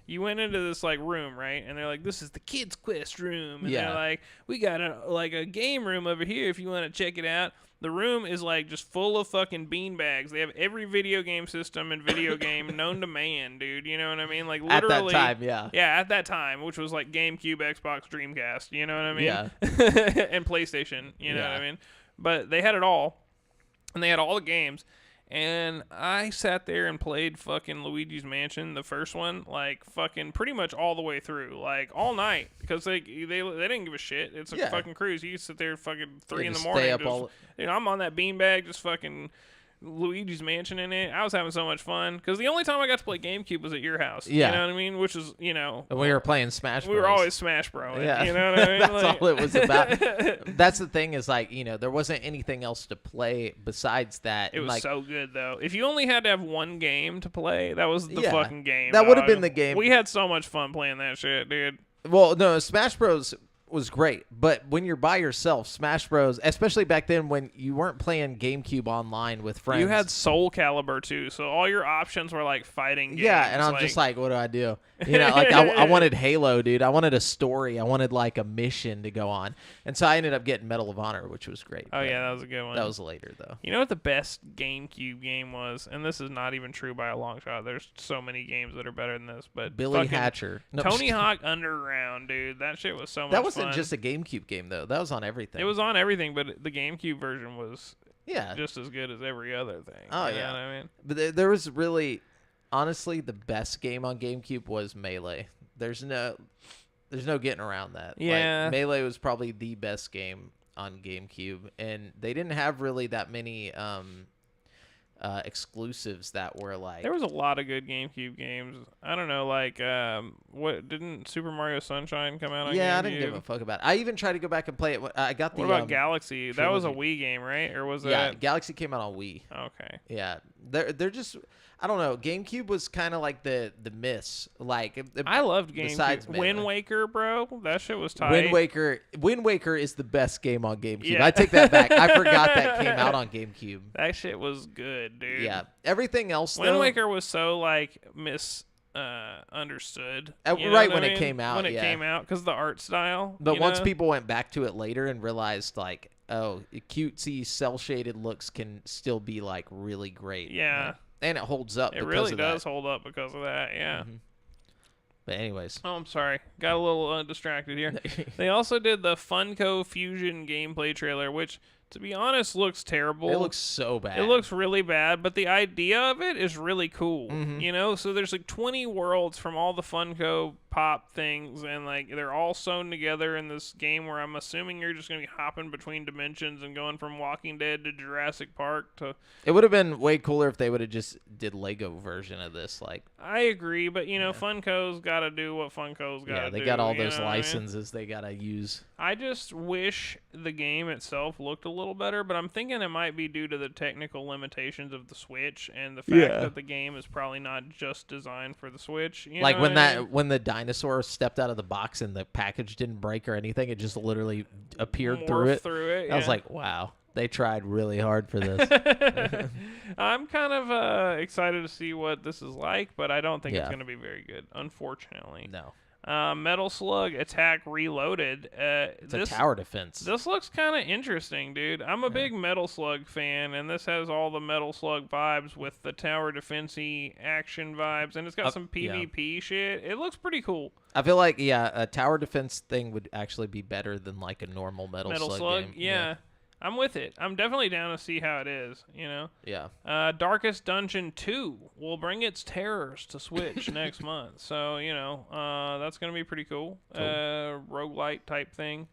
Speaker 2: you went into this room, right? And they're like, this is the Kids Quest room. And they're like, we got a game room over here if you want to check it out. The room is just full of fucking beanbags. They have every video game system and video game known to man, dude. You know what I mean? Literally.
Speaker 1: At that time, yeah.
Speaker 2: Yeah, at that time, which was GameCube, Xbox, Dreamcast. You know what I mean?
Speaker 1: Yeah.
Speaker 2: And PlayStation. You know what I mean? But they had it all, and they had all the games. And I sat there and played fucking Luigi's Mansion, the first one, fucking pretty much all the way through, all night, because they didn't give a shit. It's a fucking cruise. You sit there fucking 3 in the morning. I'm on that beanbag, just fucking Luigi's Mansion in it. I was having so much fun because the only time I got to play GameCube was at your house.
Speaker 1: Yeah.
Speaker 2: You know what I mean? Which is,
Speaker 1: And we were playing Smash Bros.
Speaker 2: We were always Smash Bro.
Speaker 1: Yeah.
Speaker 2: You know what I mean?
Speaker 1: That's all it was about. That's the thing is there wasn't anything else to play besides that.
Speaker 2: It was so good though. If you only had to have one game to play, that was the fucking game.
Speaker 1: That would have been the game.
Speaker 2: We had so much fun playing that shit, dude.
Speaker 1: Well, no, Smash Bros. was great, but when you're by yourself, Smash Bros, especially back then when you weren't playing GameCube online with friends.
Speaker 2: You had Soul Calibur too, so all your options were like fighting games.
Speaker 1: Yeah, and I'm just like, what do I do? You know, like I wanted Halo, dude. I wanted a story. I wanted like a mission to go on, and so I ended up getting Medal of Honor, which was great.
Speaker 2: Oh yeah, that was a good one.
Speaker 1: That was later though.
Speaker 2: You know what the best GameCube game was, and this is not even true by a long shot. There's so many games that are better than this, but
Speaker 1: Billy Hatcher, no,
Speaker 2: Tony Hawk Underground, dude, that shit was so much fun.
Speaker 1: That wasn't just a GameCube game though. That was on everything.
Speaker 2: It was on everything, but the GameCube version was
Speaker 1: yeah
Speaker 2: just as good as every other thing.
Speaker 1: Oh
Speaker 2: you
Speaker 1: yeah,
Speaker 2: know what I mean?
Speaker 1: But there was really, honestly, the best game on GameCube was Melee. There's no getting around that.
Speaker 2: Yeah,
Speaker 1: like, Melee was probably the best game on GameCube, and they didn't have really that many exclusives that were like.
Speaker 2: There was a lot of good GameCube games. I don't know, like what didn't Super Mario Sunshine come out on?
Speaker 1: Yeah,
Speaker 2: GameCube?
Speaker 1: I didn't give a fuck about it. I even tried to go back and play it. I got the.
Speaker 2: What about Galaxy? That was a
Speaker 1: trilogy.
Speaker 2: Wii game, right? Or was
Speaker 1: Yeah,
Speaker 2: that?
Speaker 1: Galaxy came out on Wii.
Speaker 2: Okay.
Speaker 1: Yeah, they're just. I don't know. GameCube was kind of like the miss. Like
Speaker 2: I loved
Speaker 1: besides
Speaker 2: GameCube.
Speaker 1: Melee.
Speaker 2: Wind Waker, bro. That shit was tight.
Speaker 1: Wind Waker is the best game on GameCube.
Speaker 2: Yeah.
Speaker 1: I take that back. I forgot that came out on GameCube.
Speaker 2: That shit was good, dude.
Speaker 1: Yeah. Everything else
Speaker 2: Wind
Speaker 1: though,
Speaker 2: Waker was so like understood.
Speaker 1: right when it came out.
Speaker 2: When it
Speaker 1: yeah.
Speaker 2: came out, because the art style.
Speaker 1: But once
Speaker 2: know?
Speaker 1: people went back to it later and realized like, oh, cutesy cell shaded looks can still be like really great.
Speaker 2: Yeah.
Speaker 1: Like, and it holds up.
Speaker 2: It really does hold up because of that. Yeah.
Speaker 1: Mm-hmm. But anyways.
Speaker 2: Oh, I'm sorry. Got a little distracted here. They also did the Funko Fusion gameplay trailer, which, to be honest, looks terrible.
Speaker 1: It looks so bad.
Speaker 2: It looks really bad, but the idea of it is really cool.
Speaker 1: Mm-hmm.
Speaker 2: You know, so there's like 20 worlds from all the Funko Pop things, and like they're all sewn together in this game where I'm assuming you're just gonna be hopping between dimensions and going from Walking Dead to Jurassic Park to.
Speaker 1: It would have been way cooler if they would have just did Lego version of this. Like,
Speaker 2: I agree, but you know, Funko's got to do what Funko's got to do.
Speaker 1: yeah, they got all
Speaker 2: you
Speaker 1: those
Speaker 2: know what I mean?
Speaker 1: licenses they gotta use.
Speaker 2: I just wish the game itself looked a little better, but I'm thinking it might be due to the technical limitations of the Switch and the fact that the game is probably not just designed for the Switch. You
Speaker 1: Like
Speaker 2: know
Speaker 1: when
Speaker 2: what I mean?
Speaker 1: when the dinosaur stepped out of the box and the package didn't break or anything, it just literally appeared through it. I was like, wow, they tried really hard for this.
Speaker 2: I'm kind of excited to see what this is like, but I don't think it's
Speaker 1: Yeah.
Speaker 2: going to be very good, unfortunately.
Speaker 1: No,
Speaker 2: Metal Slug Attack Reloaded.
Speaker 1: it's a tower defense.
Speaker 2: This looks kind of interesting, dude. I'm a big Metal Slug fan, and this has all the Metal Slug vibes with the tower defense-y action vibes, and it's got some PvP shit. It looks pretty cool.
Speaker 1: I feel like, a tower defense thing would actually be better than like a normal Metal Slug game.
Speaker 2: Yeah. I'm with it. I'm definitely down to see how it is, you know?
Speaker 1: Yeah.
Speaker 2: Darkest Dungeon 2 will bring its terrors to Switch next month. So, you know, that's going to be pretty cool. Roguelite type thing.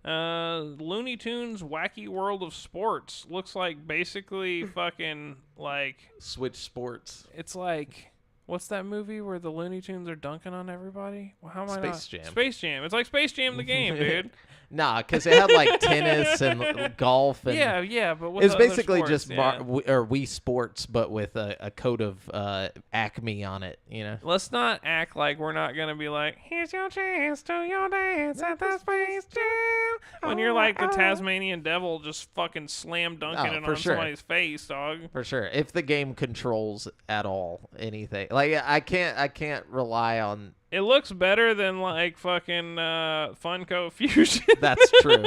Speaker 2: Looney Tunes Wacky World of Sports looks like basically fucking like
Speaker 1: Switch Sports.
Speaker 2: it's like what's that movie where the Looney Tunes are dunking on everybody? Well, how am I
Speaker 1: Space Jam.
Speaker 2: Space Jam. It's like Space Jam the game, dude.
Speaker 1: Nah, because it had like tennis and golf and
Speaker 2: Yeah, but with
Speaker 1: it's
Speaker 2: the other
Speaker 1: basically
Speaker 2: sports,
Speaker 1: just
Speaker 2: yeah.
Speaker 1: Wii Sports, but with a coat of Acme on it. You know.
Speaker 2: Let's not act like we're not gonna be like, here's your chance to your dance at the Space Jam. When you're like the Tasmanian Devil, just fucking slam dunking it
Speaker 1: for
Speaker 2: on
Speaker 1: sure.
Speaker 2: somebody's face, dog.
Speaker 1: For sure, if the game controls at all anything, like I can't rely on.
Speaker 2: It looks better than like fucking Funko Fusion.
Speaker 1: That's true.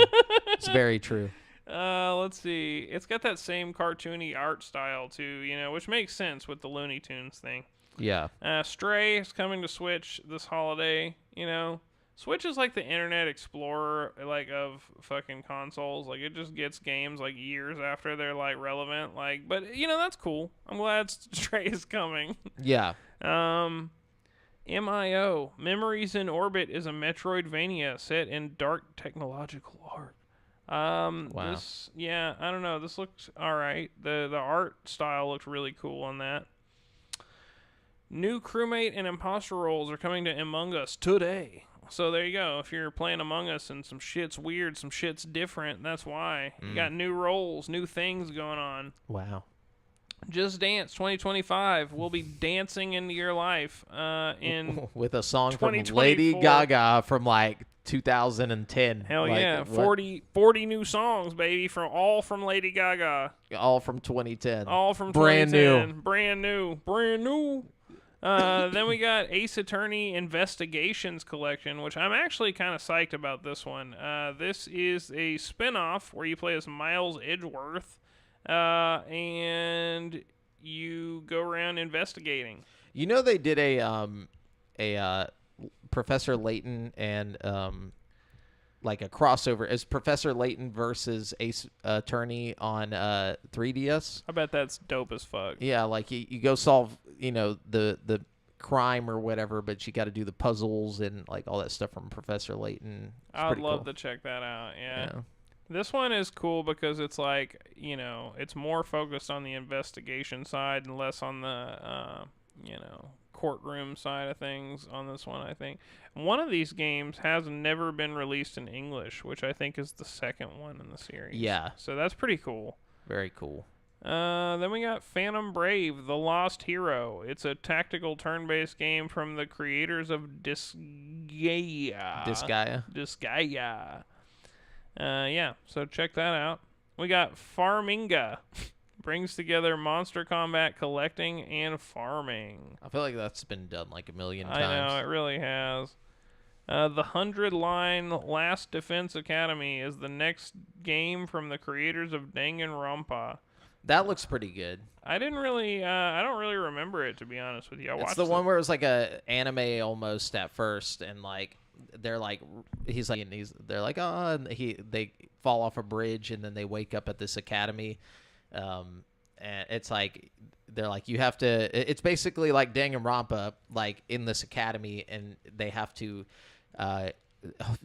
Speaker 1: It's very true.
Speaker 2: Let's see. It's got that same cartoony art style too, you know, which makes sense with the Looney Tunes thing.
Speaker 1: Yeah.
Speaker 2: Stray is coming to Switch this holiday, you know. Switch is like the Internet Explorer, like, of fucking consoles. Like, it just gets games, like, years after they're, like, relevant. Like, but, you know, that's cool. I'm glad Stray is coming.
Speaker 1: Yeah.
Speaker 2: MIO, Memories in Orbit, is a Metroidvania set in dark technological art.
Speaker 1: Wow.
Speaker 2: This, yeah, I don't know. This looks alright. The art style looks really cool on that. New crewmate and imposter roles are coming to Among Us today. So there you go. If you're playing Among Us and some shit's weird, some shit's different, that's why. You got new roles, new things going on.
Speaker 1: Wow.
Speaker 2: Just Dance 2025 will be dancing into your life in
Speaker 1: with a song from
Speaker 2: 2024.
Speaker 1: Lady Gaga from like 2010.
Speaker 2: Hell
Speaker 1: Like,
Speaker 2: yeah,
Speaker 1: what?
Speaker 2: 40 new songs, baby, from Lady Gaga.
Speaker 1: All from 2010.
Speaker 2: All from
Speaker 1: Brand
Speaker 2: 2010. Brand new. Then we got Ace Attorney Investigations Collection, which I'm actually kind of psyched about this one. This is a spin-off where you play as Miles Edgeworth, and you go around investigating.
Speaker 1: You know they did a Professor Layton and like a crossover as Professor Layton versus Ace Attorney on 3DS.
Speaker 2: I bet that's dope as fuck.
Speaker 1: Yeah, like you go solve, the crime or whatever, but you got to do the puzzles and like all that stuff from Professor Layton.
Speaker 2: I'd love to check that out. Yeah. This one is cool because it's like, it's more focused on the investigation side and less on the, courtroom side of things on this one, I think. One of these games has never been released in English, which I think is the second one in the series.
Speaker 1: Yeah.
Speaker 2: So that's pretty cool.
Speaker 1: Very cool.
Speaker 2: Then we got Phantom Brave, The Lost Hero. It's a tactical turn-based game from the creators of Disgaea. Yeah, so check that out. We got Farminga. Brings together monster combat, collecting, and farming.
Speaker 1: I feel like that's been done like a million times.
Speaker 2: I know, it really has. The 100-line Last Defense Academy is the next game from the creators of Danganronpa.
Speaker 1: That looks pretty good.
Speaker 2: I don't really remember it, to be honest with you.
Speaker 1: It's the one where it was like a anime almost at first, and like they're like they're like, oh, and they fall off a bridge, and then they wake up at this academy. And it's like they're like, you have to. It's basically like Danganronpa, like in this academy, and they have to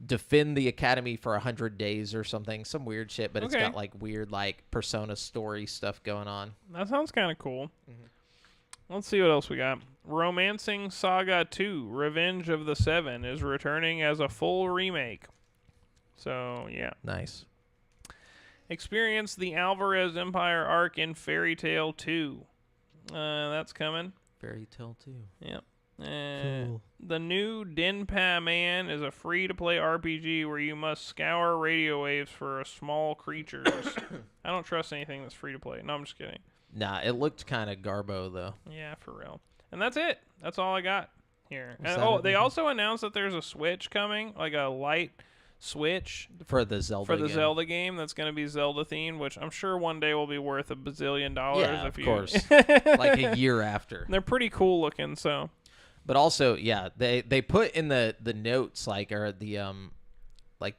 Speaker 1: defend the academy for 100 days or something, some weird shit. But It's got like weird like Persona story stuff going on.
Speaker 2: That sounds kind of cool. Mm-hmm. Let's see what else we got. Romancing Saga 2: Revenge of the Seven is returning as a full remake. So yeah,
Speaker 1: nice.
Speaker 2: Experience the Alvarez Empire arc in Fairy Tail 2. That's coming.
Speaker 1: Fairy Tail 2.
Speaker 2: Yep.
Speaker 1: Cool.
Speaker 2: The new Denpa Man is a free-to-play RPG where you must scour radio waves for small creatures. I don't trust anything that's free-to-play. No, I'm just kidding.
Speaker 1: Nah, it looked kind of garbo, though.
Speaker 2: Yeah, for real. And that's it. That's all I got here. And, they also announced that there's a Switch coming, like a light Switch
Speaker 1: for the Zelda
Speaker 2: game that's going to be Zelda themed, which I'm sure one day will be worth $1 bazillion.
Speaker 1: Yeah, of course. Like a year after.
Speaker 2: They're pretty cool looking, so.
Speaker 1: But also, yeah, they put in the notes like the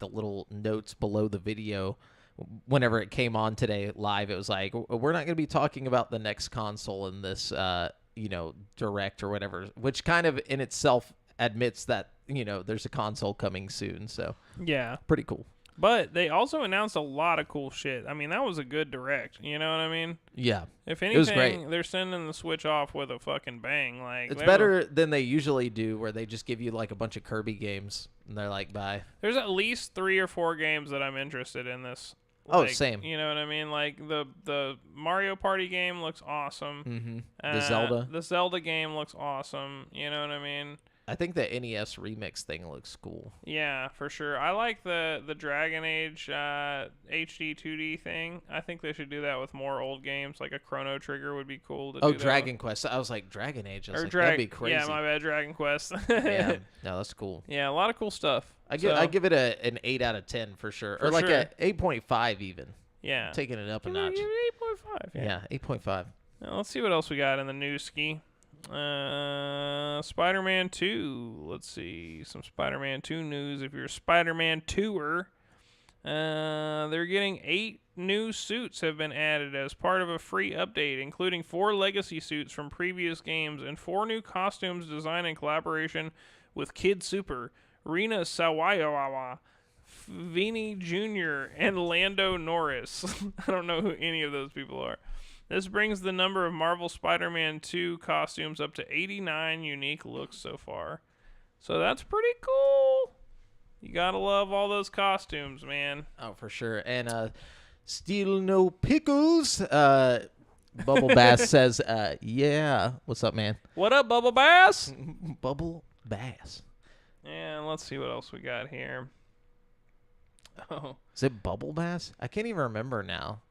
Speaker 1: little notes below the video. Whenever it came on today live, it was like, we're not going to be talking about the next console in this direct or whatever, which kind of in itself admits that there's a console coming soon. So
Speaker 2: yeah,
Speaker 1: pretty cool.
Speaker 2: But they also announced a lot of cool shit. I mean, that was a good direct. You know what I mean?
Speaker 1: Yeah.
Speaker 2: If anything,
Speaker 1: it was great.
Speaker 2: They're sending the Switch off with a fucking bang. Like,
Speaker 1: it's better than they usually do, where they just give you like a bunch of Kirby games and they're like, bye.
Speaker 2: There's at least 3 or 4 games that I'm interested in this.
Speaker 1: Oh,
Speaker 2: like,
Speaker 1: same.
Speaker 2: You know what I mean? Like the Mario Party game looks awesome.
Speaker 1: Mm-hmm.
Speaker 2: The Zelda game looks awesome. You know what I mean?
Speaker 1: I think the NES remix thing looks cool.
Speaker 2: Yeah, for sure. I like the Dragon Age HD 2D thing. I think they should do that with more old games. Like a Chrono Trigger would be cool to do.
Speaker 1: Dragon Quest. I was like, Dragon Age. I was that'd be crazy.
Speaker 2: Yeah, my bad, Dragon Quest.
Speaker 1: Yeah, no, that's cool.
Speaker 2: Yeah, a lot of cool stuff.
Speaker 1: I give it an 8 out of 10 for sure. Or like a 8.5 even.
Speaker 2: Yeah.
Speaker 1: Taking it up a notch.
Speaker 2: 8.5.
Speaker 1: Yeah, 8.5.
Speaker 2: Now, let's see what else we got in the news ski. Spider-Man 2. Let's see. Some Spider-Man 2 news. If you're a Spider-Man 2er, they're getting 8 new suits have been added as part of a free update, including 4 legacy suits from previous games and 4 new costumes designed in collaboration with Kid Super, Rina Sawayawa, Vinny Jr., and Lando Norris. I don't know who any of those people are. This brings the number of Marvel Spider-Man 2 costumes up to 89 unique looks so far. So that's pretty cool. You gotta love all those costumes, man.
Speaker 1: Oh, for sure. And Steal No Pickles. Bubble Bass says, yeah. What's up, man?
Speaker 2: What up, Bubble Bass?
Speaker 1: Bubble Bass.
Speaker 2: And let's see what else we got here. Oh,
Speaker 1: Is it Bubble Bass? I can't even remember now.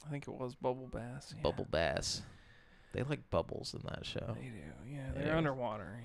Speaker 2: I think it was Bubble Bass. Yeah.
Speaker 1: Bubble Bass. They like bubbles in that show.
Speaker 2: They do. Yeah, they're underwater,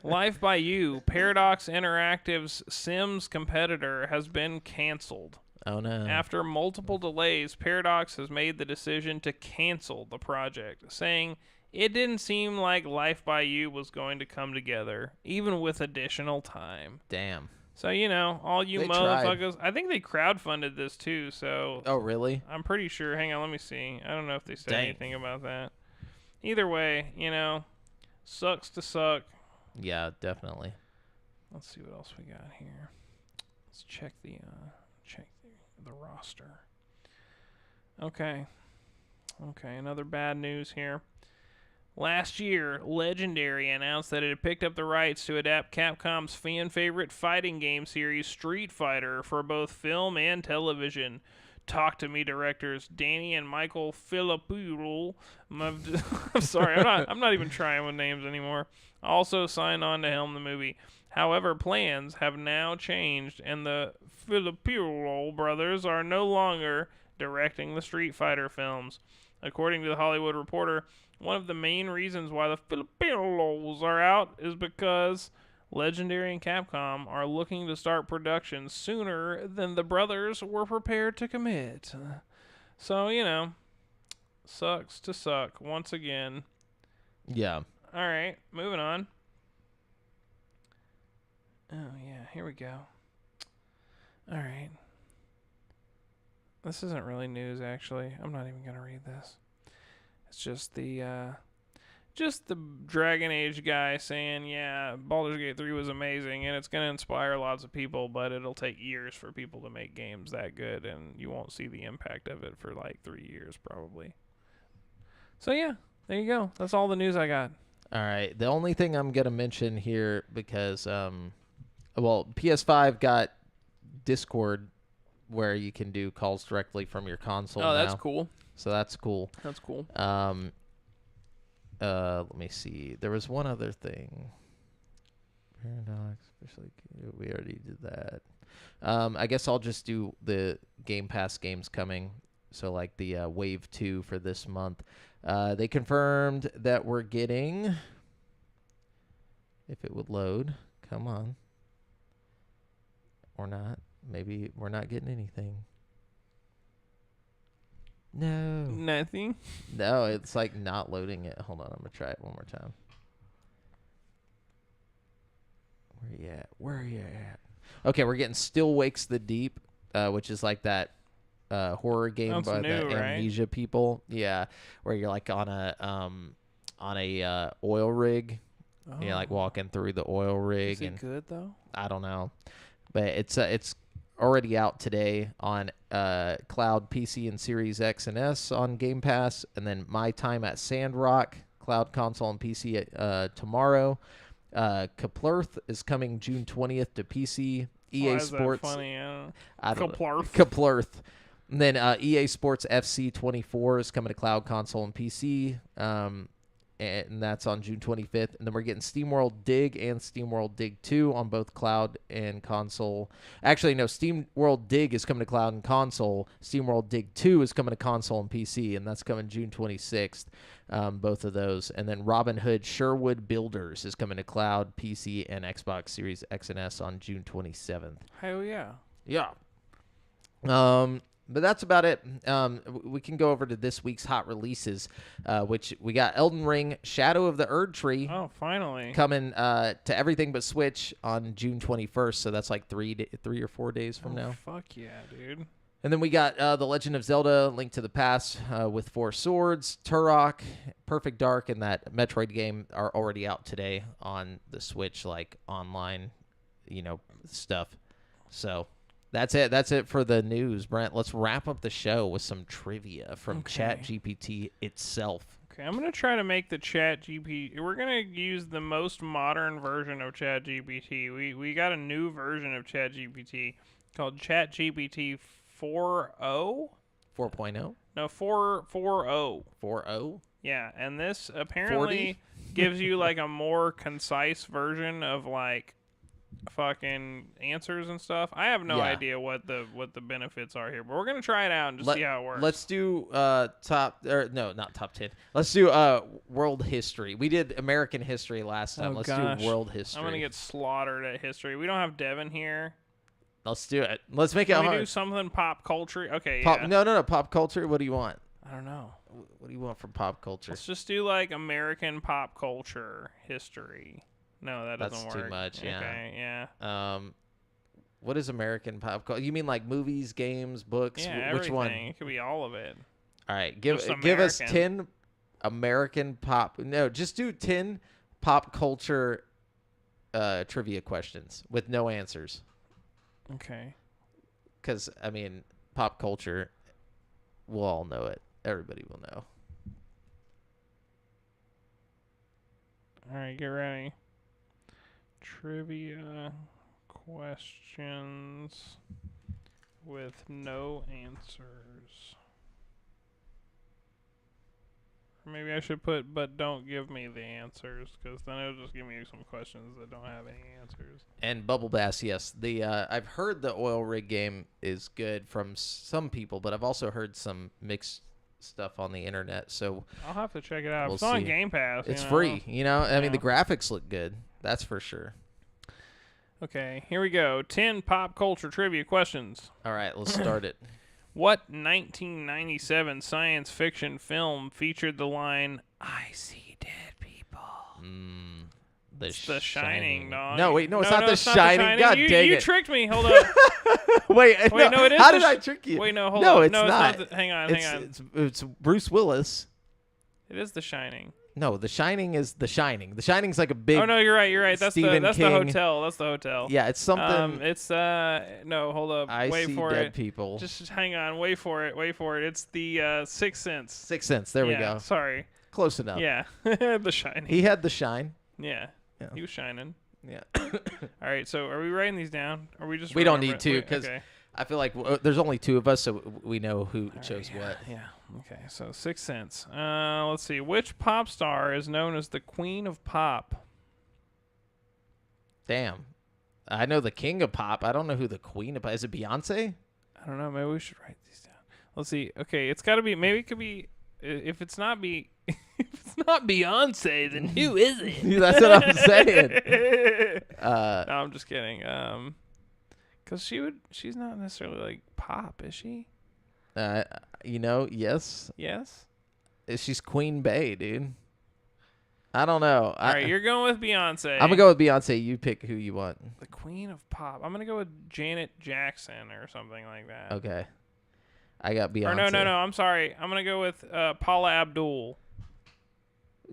Speaker 2: Life by You, Paradox Interactive's Sims competitor, has been canceled.
Speaker 1: Oh, no.
Speaker 2: After multiple delays, Paradox has made the decision to cancel the project, saying it didn't seem like Life by You was going to come together, even with additional time.
Speaker 1: Damn.
Speaker 2: So, all you
Speaker 1: They
Speaker 2: motherfuckers,
Speaker 1: tried.
Speaker 2: I think they crowdfunded this too, so.
Speaker 1: Oh, really?
Speaker 2: I'm pretty sure. Hang on, let me see. I don't know if they said
Speaker 1: Dang.
Speaker 2: anything about that. Either way, sucks to suck.
Speaker 1: Yeah, definitely.
Speaker 2: Let's see what else we got here. Let's check the roster. Okay, another bad news here. Last year, Legendary announced that it had picked up the rights to adapt Capcom's fan-favorite fighting game series Street Fighter for both film and television. Talk to Me directors Danny and Michael Filippo. I'm sorry, I'm not even trying with names anymore. Also signed on to helm the movie. However, plans have now changed, and the Filippo brothers are no longer directing the Street Fighter films. According to the Hollywood Reporter, one of the main reasons why the Filipinos are out is because Legendary and Capcom are looking to start production sooner than the brothers were prepared to commit. So, sucks to suck once again.
Speaker 1: Yeah.
Speaker 2: All right, moving on. Oh, yeah, here we go. All right. This isn't really news, actually. I'm not even going to read this. It's just the Dragon Age guy saying, yeah, Baldur's Gate 3 was amazing, and it's going to inspire lots of people, but it'll take years for people to make games that good, and you won't see the impact of it for like 3 years, probably. So, yeah, there you go. That's all the news I got.
Speaker 1: All right. The only thing I'm going to mention here, because, PS5 got Discord where you can do calls directly from your console now.
Speaker 2: Oh, that's cool.
Speaker 1: So that's cool.
Speaker 2: That's cool.
Speaker 1: Let me see. There was one other thing. Paradox, especially we already did that. I guess I'll just do the Game Pass games coming. So like the Wave 2 for this month. They confirmed that we're getting, if it would load, come on. Or not. Maybe we're not getting anything. No.
Speaker 2: Nothing.
Speaker 1: No, it's like not loading it. Hold on, I'm going to try it one more time. Where are you at? Okay, we're getting Still Wakes the Deep, which is like that horror game
Speaker 2: That's
Speaker 1: by
Speaker 2: new,
Speaker 1: the Amnesia
Speaker 2: right?
Speaker 1: people. Yeah, where you're like on a oil rig.
Speaker 2: Oh.
Speaker 1: You're like walking through the oil rig.
Speaker 2: Is it
Speaker 1: and
Speaker 2: good, though?
Speaker 1: I don't know. But it's already out today on Cloud, PC, and Series X and S on Game Pass. And then My Time at Sandrock, Cloud, Console, and PC tomorrow. Kaplerth is coming June 20th to PC. EA Sports.
Speaker 2: That funny?
Speaker 1: I don't know.
Speaker 2: Kaplerth.
Speaker 1: Kaplerth. And then EA Sports FC 24 is coming to Cloud, Console, and PC. And that's on June 25th. And then we're getting SteamWorld Dig and SteamWorld Dig 2 on both cloud and console. Actually, no, SteamWorld Dig is coming to cloud and console. SteamWorld Dig 2 is coming to console and PC, and that's coming June 26th, both of those. And then Robin Hood Sherwood Builders is coming to cloud, PC, and Xbox Series X and S on June 27th.
Speaker 2: Hell yeah.
Speaker 1: Yeah. But that's about it. We can go over to this week's hot releases, which we got Elden Ring, Shadow of the Erd Tree.
Speaker 2: Oh, finally.
Speaker 1: Coming to everything but Switch on June 21st, so that's like 3 or 4 days from now.
Speaker 2: Fuck yeah, dude.
Speaker 1: And then we got The Legend of Zelda, Link to the Past with 4 Swords, Turok, Perfect Dark, and that Metroid game are already out today on the Switch, like online, stuff. So that's it. That's it for the news, Brent. Let's wrap up the show with some trivia from ChatGPT itself.
Speaker 2: Okay, I'm going to try to make the ChatGPT. We're going to use the most modern version of ChatGPT. We got a new version of ChatGPT called ChatGPT 4.0?
Speaker 1: 4.0?
Speaker 2: No, 4.0.
Speaker 1: 4.0?
Speaker 2: Yeah, and this apparently gives you like a more concise version of like fucking answers and stuff. I have no idea what the benefits are here, but we're gonna try it out and just see how it works.
Speaker 1: Let's do not top 10. Let's do world history. We did American history last time. Let's do world history.
Speaker 2: I'm gonna get slaughtered at history. We don't have Devin here.
Speaker 1: Let's do it. Let's make it
Speaker 2: Can
Speaker 1: hard.
Speaker 2: we do something pop culture? Okay,
Speaker 1: No, pop culture. What do you want?
Speaker 2: I don't know.
Speaker 1: What do you want from pop culture?
Speaker 2: Let's just do like American pop culture history. No, that doesn't work.
Speaker 1: That's too much. Yeah.
Speaker 2: Okay, yeah.
Speaker 1: What is American pop culture? You mean like movies, games, books?
Speaker 2: Yeah,
Speaker 1: Which one?
Speaker 2: It could be all of it.
Speaker 1: All right, give us 10 American pop. No, just do 10 pop culture trivia questions with no answers.
Speaker 2: Okay.
Speaker 1: Because I mean, pop culture, we'll all know it. Everybody will know.
Speaker 2: All right, get ready. Trivia questions with no answers. Or maybe I should put, but don't give me the answers, because then it'll just give me some questions that don't have any answers.
Speaker 1: And Bubble Bass, yes. I've heard the oil rig game is good from some people, but I've also heard some mixed stuff on the internet. So
Speaker 2: I'll have to check it out.
Speaker 1: We'll
Speaker 2: It's on
Speaker 1: see.
Speaker 2: Game Pass.
Speaker 1: It's free, I mean, the
Speaker 2: Yeah.
Speaker 1: graphics look good. That's for sure.
Speaker 2: Okay, here we go. 10 pop culture trivia questions.
Speaker 1: All right, let's start it.
Speaker 2: What 1997 science fiction film featured the line, "I see dead people"?
Speaker 1: The
Speaker 2: Shining, dog.
Speaker 1: No, wait, no, it's not
Speaker 2: no,
Speaker 1: The
Speaker 2: it's
Speaker 1: Shining. God
Speaker 2: you,
Speaker 1: dang
Speaker 2: you
Speaker 1: it.
Speaker 2: tricked me. Hold up.
Speaker 1: Wait,
Speaker 2: no, it is
Speaker 1: How
Speaker 2: The
Speaker 1: did I trick you?
Speaker 2: Wait, no, hold
Speaker 1: no,
Speaker 2: up.
Speaker 1: It's
Speaker 2: no,
Speaker 1: not.
Speaker 2: it's not. Hang on.
Speaker 1: It's Bruce Willis.
Speaker 2: It is The Shining.
Speaker 1: No, The Shining is The Shining. The Shining's like a big.
Speaker 2: Oh no, you're right. That's
Speaker 1: Stephen
Speaker 2: the
Speaker 1: King.
Speaker 2: hotel. That's the hotel.
Speaker 1: Yeah, it's something.
Speaker 2: It's no, hold up.
Speaker 1: I
Speaker 2: wait
Speaker 1: see
Speaker 2: for
Speaker 1: dead
Speaker 2: it.
Speaker 1: people.
Speaker 2: Just hang on. Wait for it. It's the Sixth Sense.
Speaker 1: Sixth Sense. There we go.
Speaker 2: Sorry.
Speaker 1: Close enough.
Speaker 2: Yeah, The Shining.
Speaker 1: He had the shine.
Speaker 2: Yeah.
Speaker 1: Yeah.
Speaker 2: He was shining.
Speaker 1: Yeah.
Speaker 2: All right. So are we writing these down? Or we just?
Speaker 1: We don't
Speaker 2: remember
Speaker 1: need to, because I feel like there's only two of us, so we know who chose what.
Speaker 2: Yeah. Okay. So Sixth Sense. Let's see. Which pop star is known as the Queen of Pop?
Speaker 1: Damn. I know the King of Pop. I don't know who the Queen of Pop is. It Beyonce?
Speaker 2: I don't know. Maybe we should write these down. Let's see. Okay. It's got to be. Maybe it could be. If it's not if it's not Beyonce, then who is it?
Speaker 1: That's what I'm saying.
Speaker 2: No, I'm just kidding. Cause she's not necessarily like pop, is she?
Speaker 1: Yes.
Speaker 2: Yes.
Speaker 1: She's Queen Bey, dude. I don't know.
Speaker 2: All right, you're going with Beyonce.
Speaker 1: I'm gonna go with Beyonce. You pick who you want.
Speaker 2: The Queen of Pop. I'm gonna go with Janet Jackson or something like that.
Speaker 1: Okay. I got Beyonce.
Speaker 2: Or no. I'm sorry. I'm gonna go with Paula Abdul.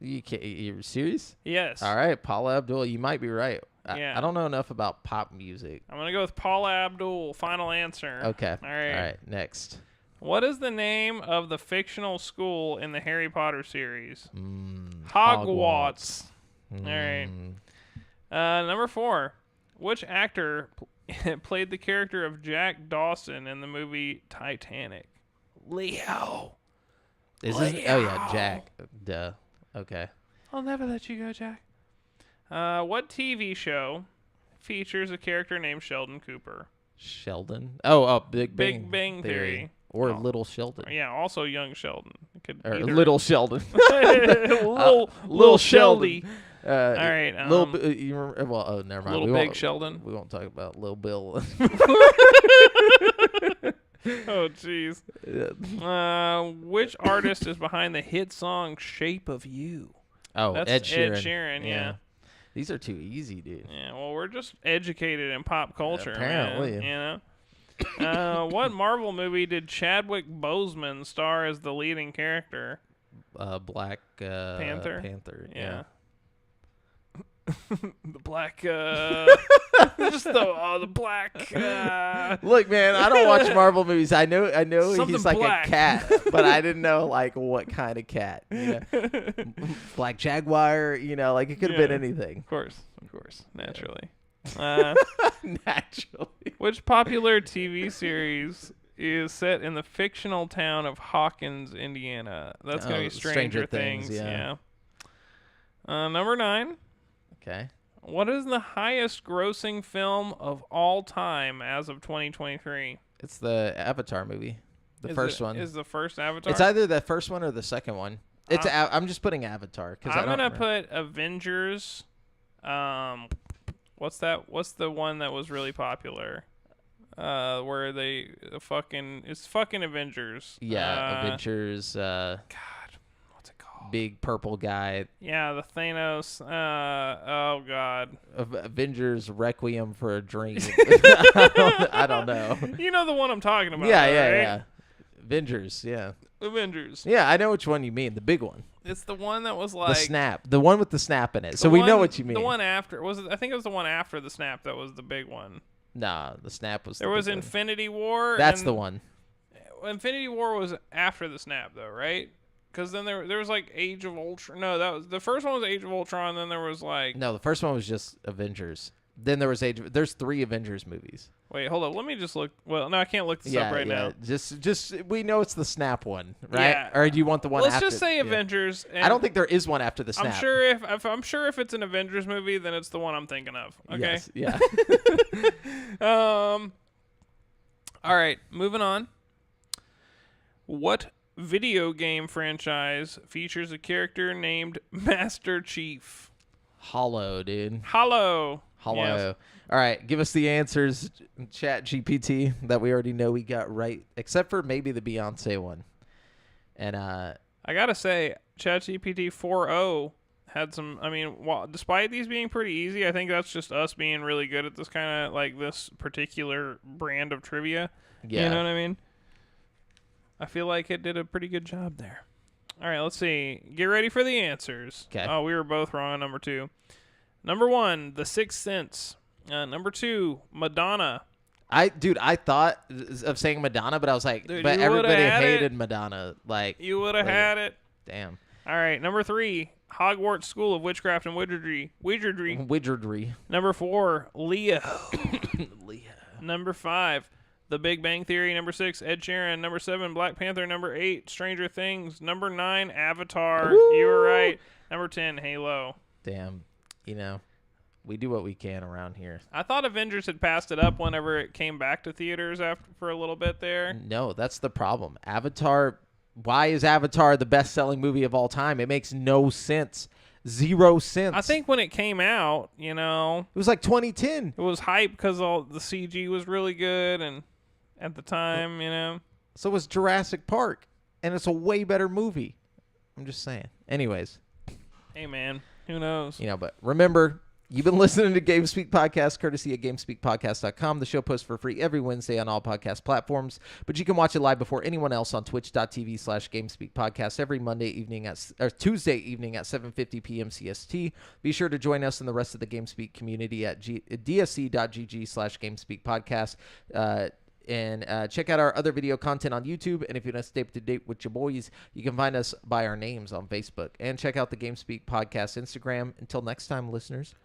Speaker 1: You're serious?
Speaker 2: Yes.
Speaker 1: All right, Paula Abdul. You might be right.
Speaker 2: Yeah.
Speaker 1: I don't know enough about pop music.
Speaker 2: I'm gonna go with Paula Abdul. Final answer.
Speaker 1: Okay.
Speaker 2: All right.
Speaker 1: All right. Next.
Speaker 2: What is the name of the fictional school in the Harry Potter series?
Speaker 1: Hogwarts.
Speaker 2: All right. Number 4. Which actor played the character of Jack Dawson in the movie Titanic? Leo.
Speaker 1: Is this? Oh yeah, Jack. Duh. Okay.
Speaker 2: I'll never let you go, Jack. What TV show features a character named Sheldon Cooper?
Speaker 1: Sheldon. Oh, Big
Speaker 2: Bang Theory.
Speaker 1: Or Little Sheldon.
Speaker 2: Yeah, also young Sheldon. It could
Speaker 1: Or
Speaker 2: either.
Speaker 1: Little Sheldon.
Speaker 2: Little Sheldy.
Speaker 1: All
Speaker 2: right.
Speaker 1: you remember, well, never mind.
Speaker 2: Little Big Sheldon.
Speaker 1: We won't talk about Lil Bill.
Speaker 2: Oh, jeez. Which artist is behind the hit song "Shape of You"?
Speaker 1: Oh,
Speaker 2: That's
Speaker 1: Ed Sheeran.
Speaker 2: Ed Sheeran, yeah.
Speaker 1: These are too easy, dude.
Speaker 2: Yeah, well, we're just educated in pop culture,
Speaker 1: Apparently.
Speaker 2: man, you know? What Marvel movie did Chadwick Boseman star as the leading character?
Speaker 1: Black
Speaker 2: Panther?
Speaker 1: Panther,
Speaker 2: Yeah. The black, just the black.
Speaker 1: Look, man, I don't watch Marvel movies. I know
Speaker 2: Something
Speaker 1: he's like
Speaker 2: black.
Speaker 1: a cat, but I didn't know like what kind of cat. You know? Black Jaguar. Like it could have been anything.
Speaker 2: Of course, naturally.
Speaker 1: Naturally.
Speaker 2: Which popular TV series is set in the fictional town of Hawkins, Indiana? That's gonna be Stranger Things.
Speaker 1: Yeah.
Speaker 2: Number 9.
Speaker 1: Okay.
Speaker 2: What is the highest grossing film of all time as of 2023?
Speaker 1: It's the Avatar movie. The first one.
Speaker 2: Is the first Avatar?
Speaker 1: It's either the first one or the second one. It's I'm just putting Avatar because
Speaker 2: I'm gonna put Avengers. What's that? What's the one that was really popular? Where it's fucking Avengers.
Speaker 1: Yeah, Avengers.
Speaker 2: God, what's it called?
Speaker 1: Big purple guy.
Speaker 2: Yeah, the Thanos. Oh God.
Speaker 1: Avengers Requiem for a Dream. I don't know.
Speaker 2: You know the one I'm talking about.
Speaker 1: Yeah,
Speaker 2: right?
Speaker 1: yeah. Avengers, yeah.
Speaker 2: Avengers.
Speaker 1: Yeah, I know which one you mean. The big one.
Speaker 2: It's the one that was like
Speaker 1: the snap. The one with the snap in it. So we know what you mean.
Speaker 2: The one after I think it was the one after the snap that was the big one.
Speaker 1: Nah, the snap was.
Speaker 2: There was Infinity War.
Speaker 1: That's the one.
Speaker 2: Infinity War was after the snap, though, right? Because then there was like Age of Ultron. No, that was the first one was Age of Ultron. Then there was like
Speaker 1: no, the first one was just Avengers. Then there was There's 3 Avengers movies.
Speaker 2: Wait, hold up. Let me just look. Well, no, I can't look this up right now.
Speaker 1: Just we know it's the snap one, right?
Speaker 2: Yeah.
Speaker 1: Or do you want the one?
Speaker 2: Let's
Speaker 1: after?
Speaker 2: just say Avengers.
Speaker 1: I don't think there is one after the snap.
Speaker 2: I'm sure if it's an Avengers movie, then it's the one I'm thinking of. Okay.
Speaker 1: Yes, yeah.
Speaker 2: All right, moving on. What video game franchise features a character named Master Chief?
Speaker 1: Hollow, dude.
Speaker 2: Hollow.
Speaker 1: Yes. All right, give us the answers, Chat GPT, that we already know we got right, except for maybe the Beyonce one. And
Speaker 2: I gotta say, ChatGPT 4.0 had some. I mean, despite these being pretty easy, I think that's just us being really good at this kind of like this particular brand of trivia.
Speaker 1: Yeah.
Speaker 2: You know what I mean? I feel like it did a pretty good job there. All right, let's see. Get ready for the answers.
Speaker 1: Okay.
Speaker 2: Oh, we were both wrong on number 2. Number 1, The Sixth Sense. Number 2, Madonna.
Speaker 1: I thought of saying Madonna, but I was like,
Speaker 2: Dude,
Speaker 1: but everybody hated Madonna. Like
Speaker 2: you would have had it.
Speaker 1: Damn.
Speaker 2: All right, number 3, Hogwarts School of Witchcraft and Wizardry.
Speaker 1: Wizardry.
Speaker 2: Number 4, Leo.
Speaker 1: Leo.
Speaker 2: Number 5, The Big Bang Theory. Number 6, Ed Sheeran. Number 7, Black Panther. Number 8, Stranger Things. Number 9, Avatar.
Speaker 1: Woo!
Speaker 2: You were right. Number 10, Halo.
Speaker 1: Damn. You know, we do what we can around here.
Speaker 2: I thought Avengers had passed it up whenever it came back to theaters for a little bit there.
Speaker 1: No, that's the problem. Avatar. Why is Avatar the best-selling movie of all time? It makes no sense. 0 sense.
Speaker 2: I think when it came out, you know,
Speaker 1: it was like 2010.
Speaker 2: it was hype because all the CG was really good, and at the time, you know.
Speaker 1: So was Jurassic Park, and it's a way better movie. I'm just saying. Anyways.
Speaker 2: Hey, man. Who knows?
Speaker 1: You know, but remember, you've been listening to GameSpeak Podcast, courtesy of GameSpeakPodcast.com. The show posts for free every Wednesday on all podcast platforms, but you can watch it live before anyone else on twitch.tv/GameSpeakPodcast every Tuesday evening at 7:50 p.m. CST. Be sure to join us and the rest of the GameSpeak community at dsc.gg/GameSpeakPodcast. And check out our other video content on YouTube. And if you want to stay up to date with your boys, you can find us by our names on Facebook. And check out the GameSpeak Podcast Instagram. Until next time, listeners,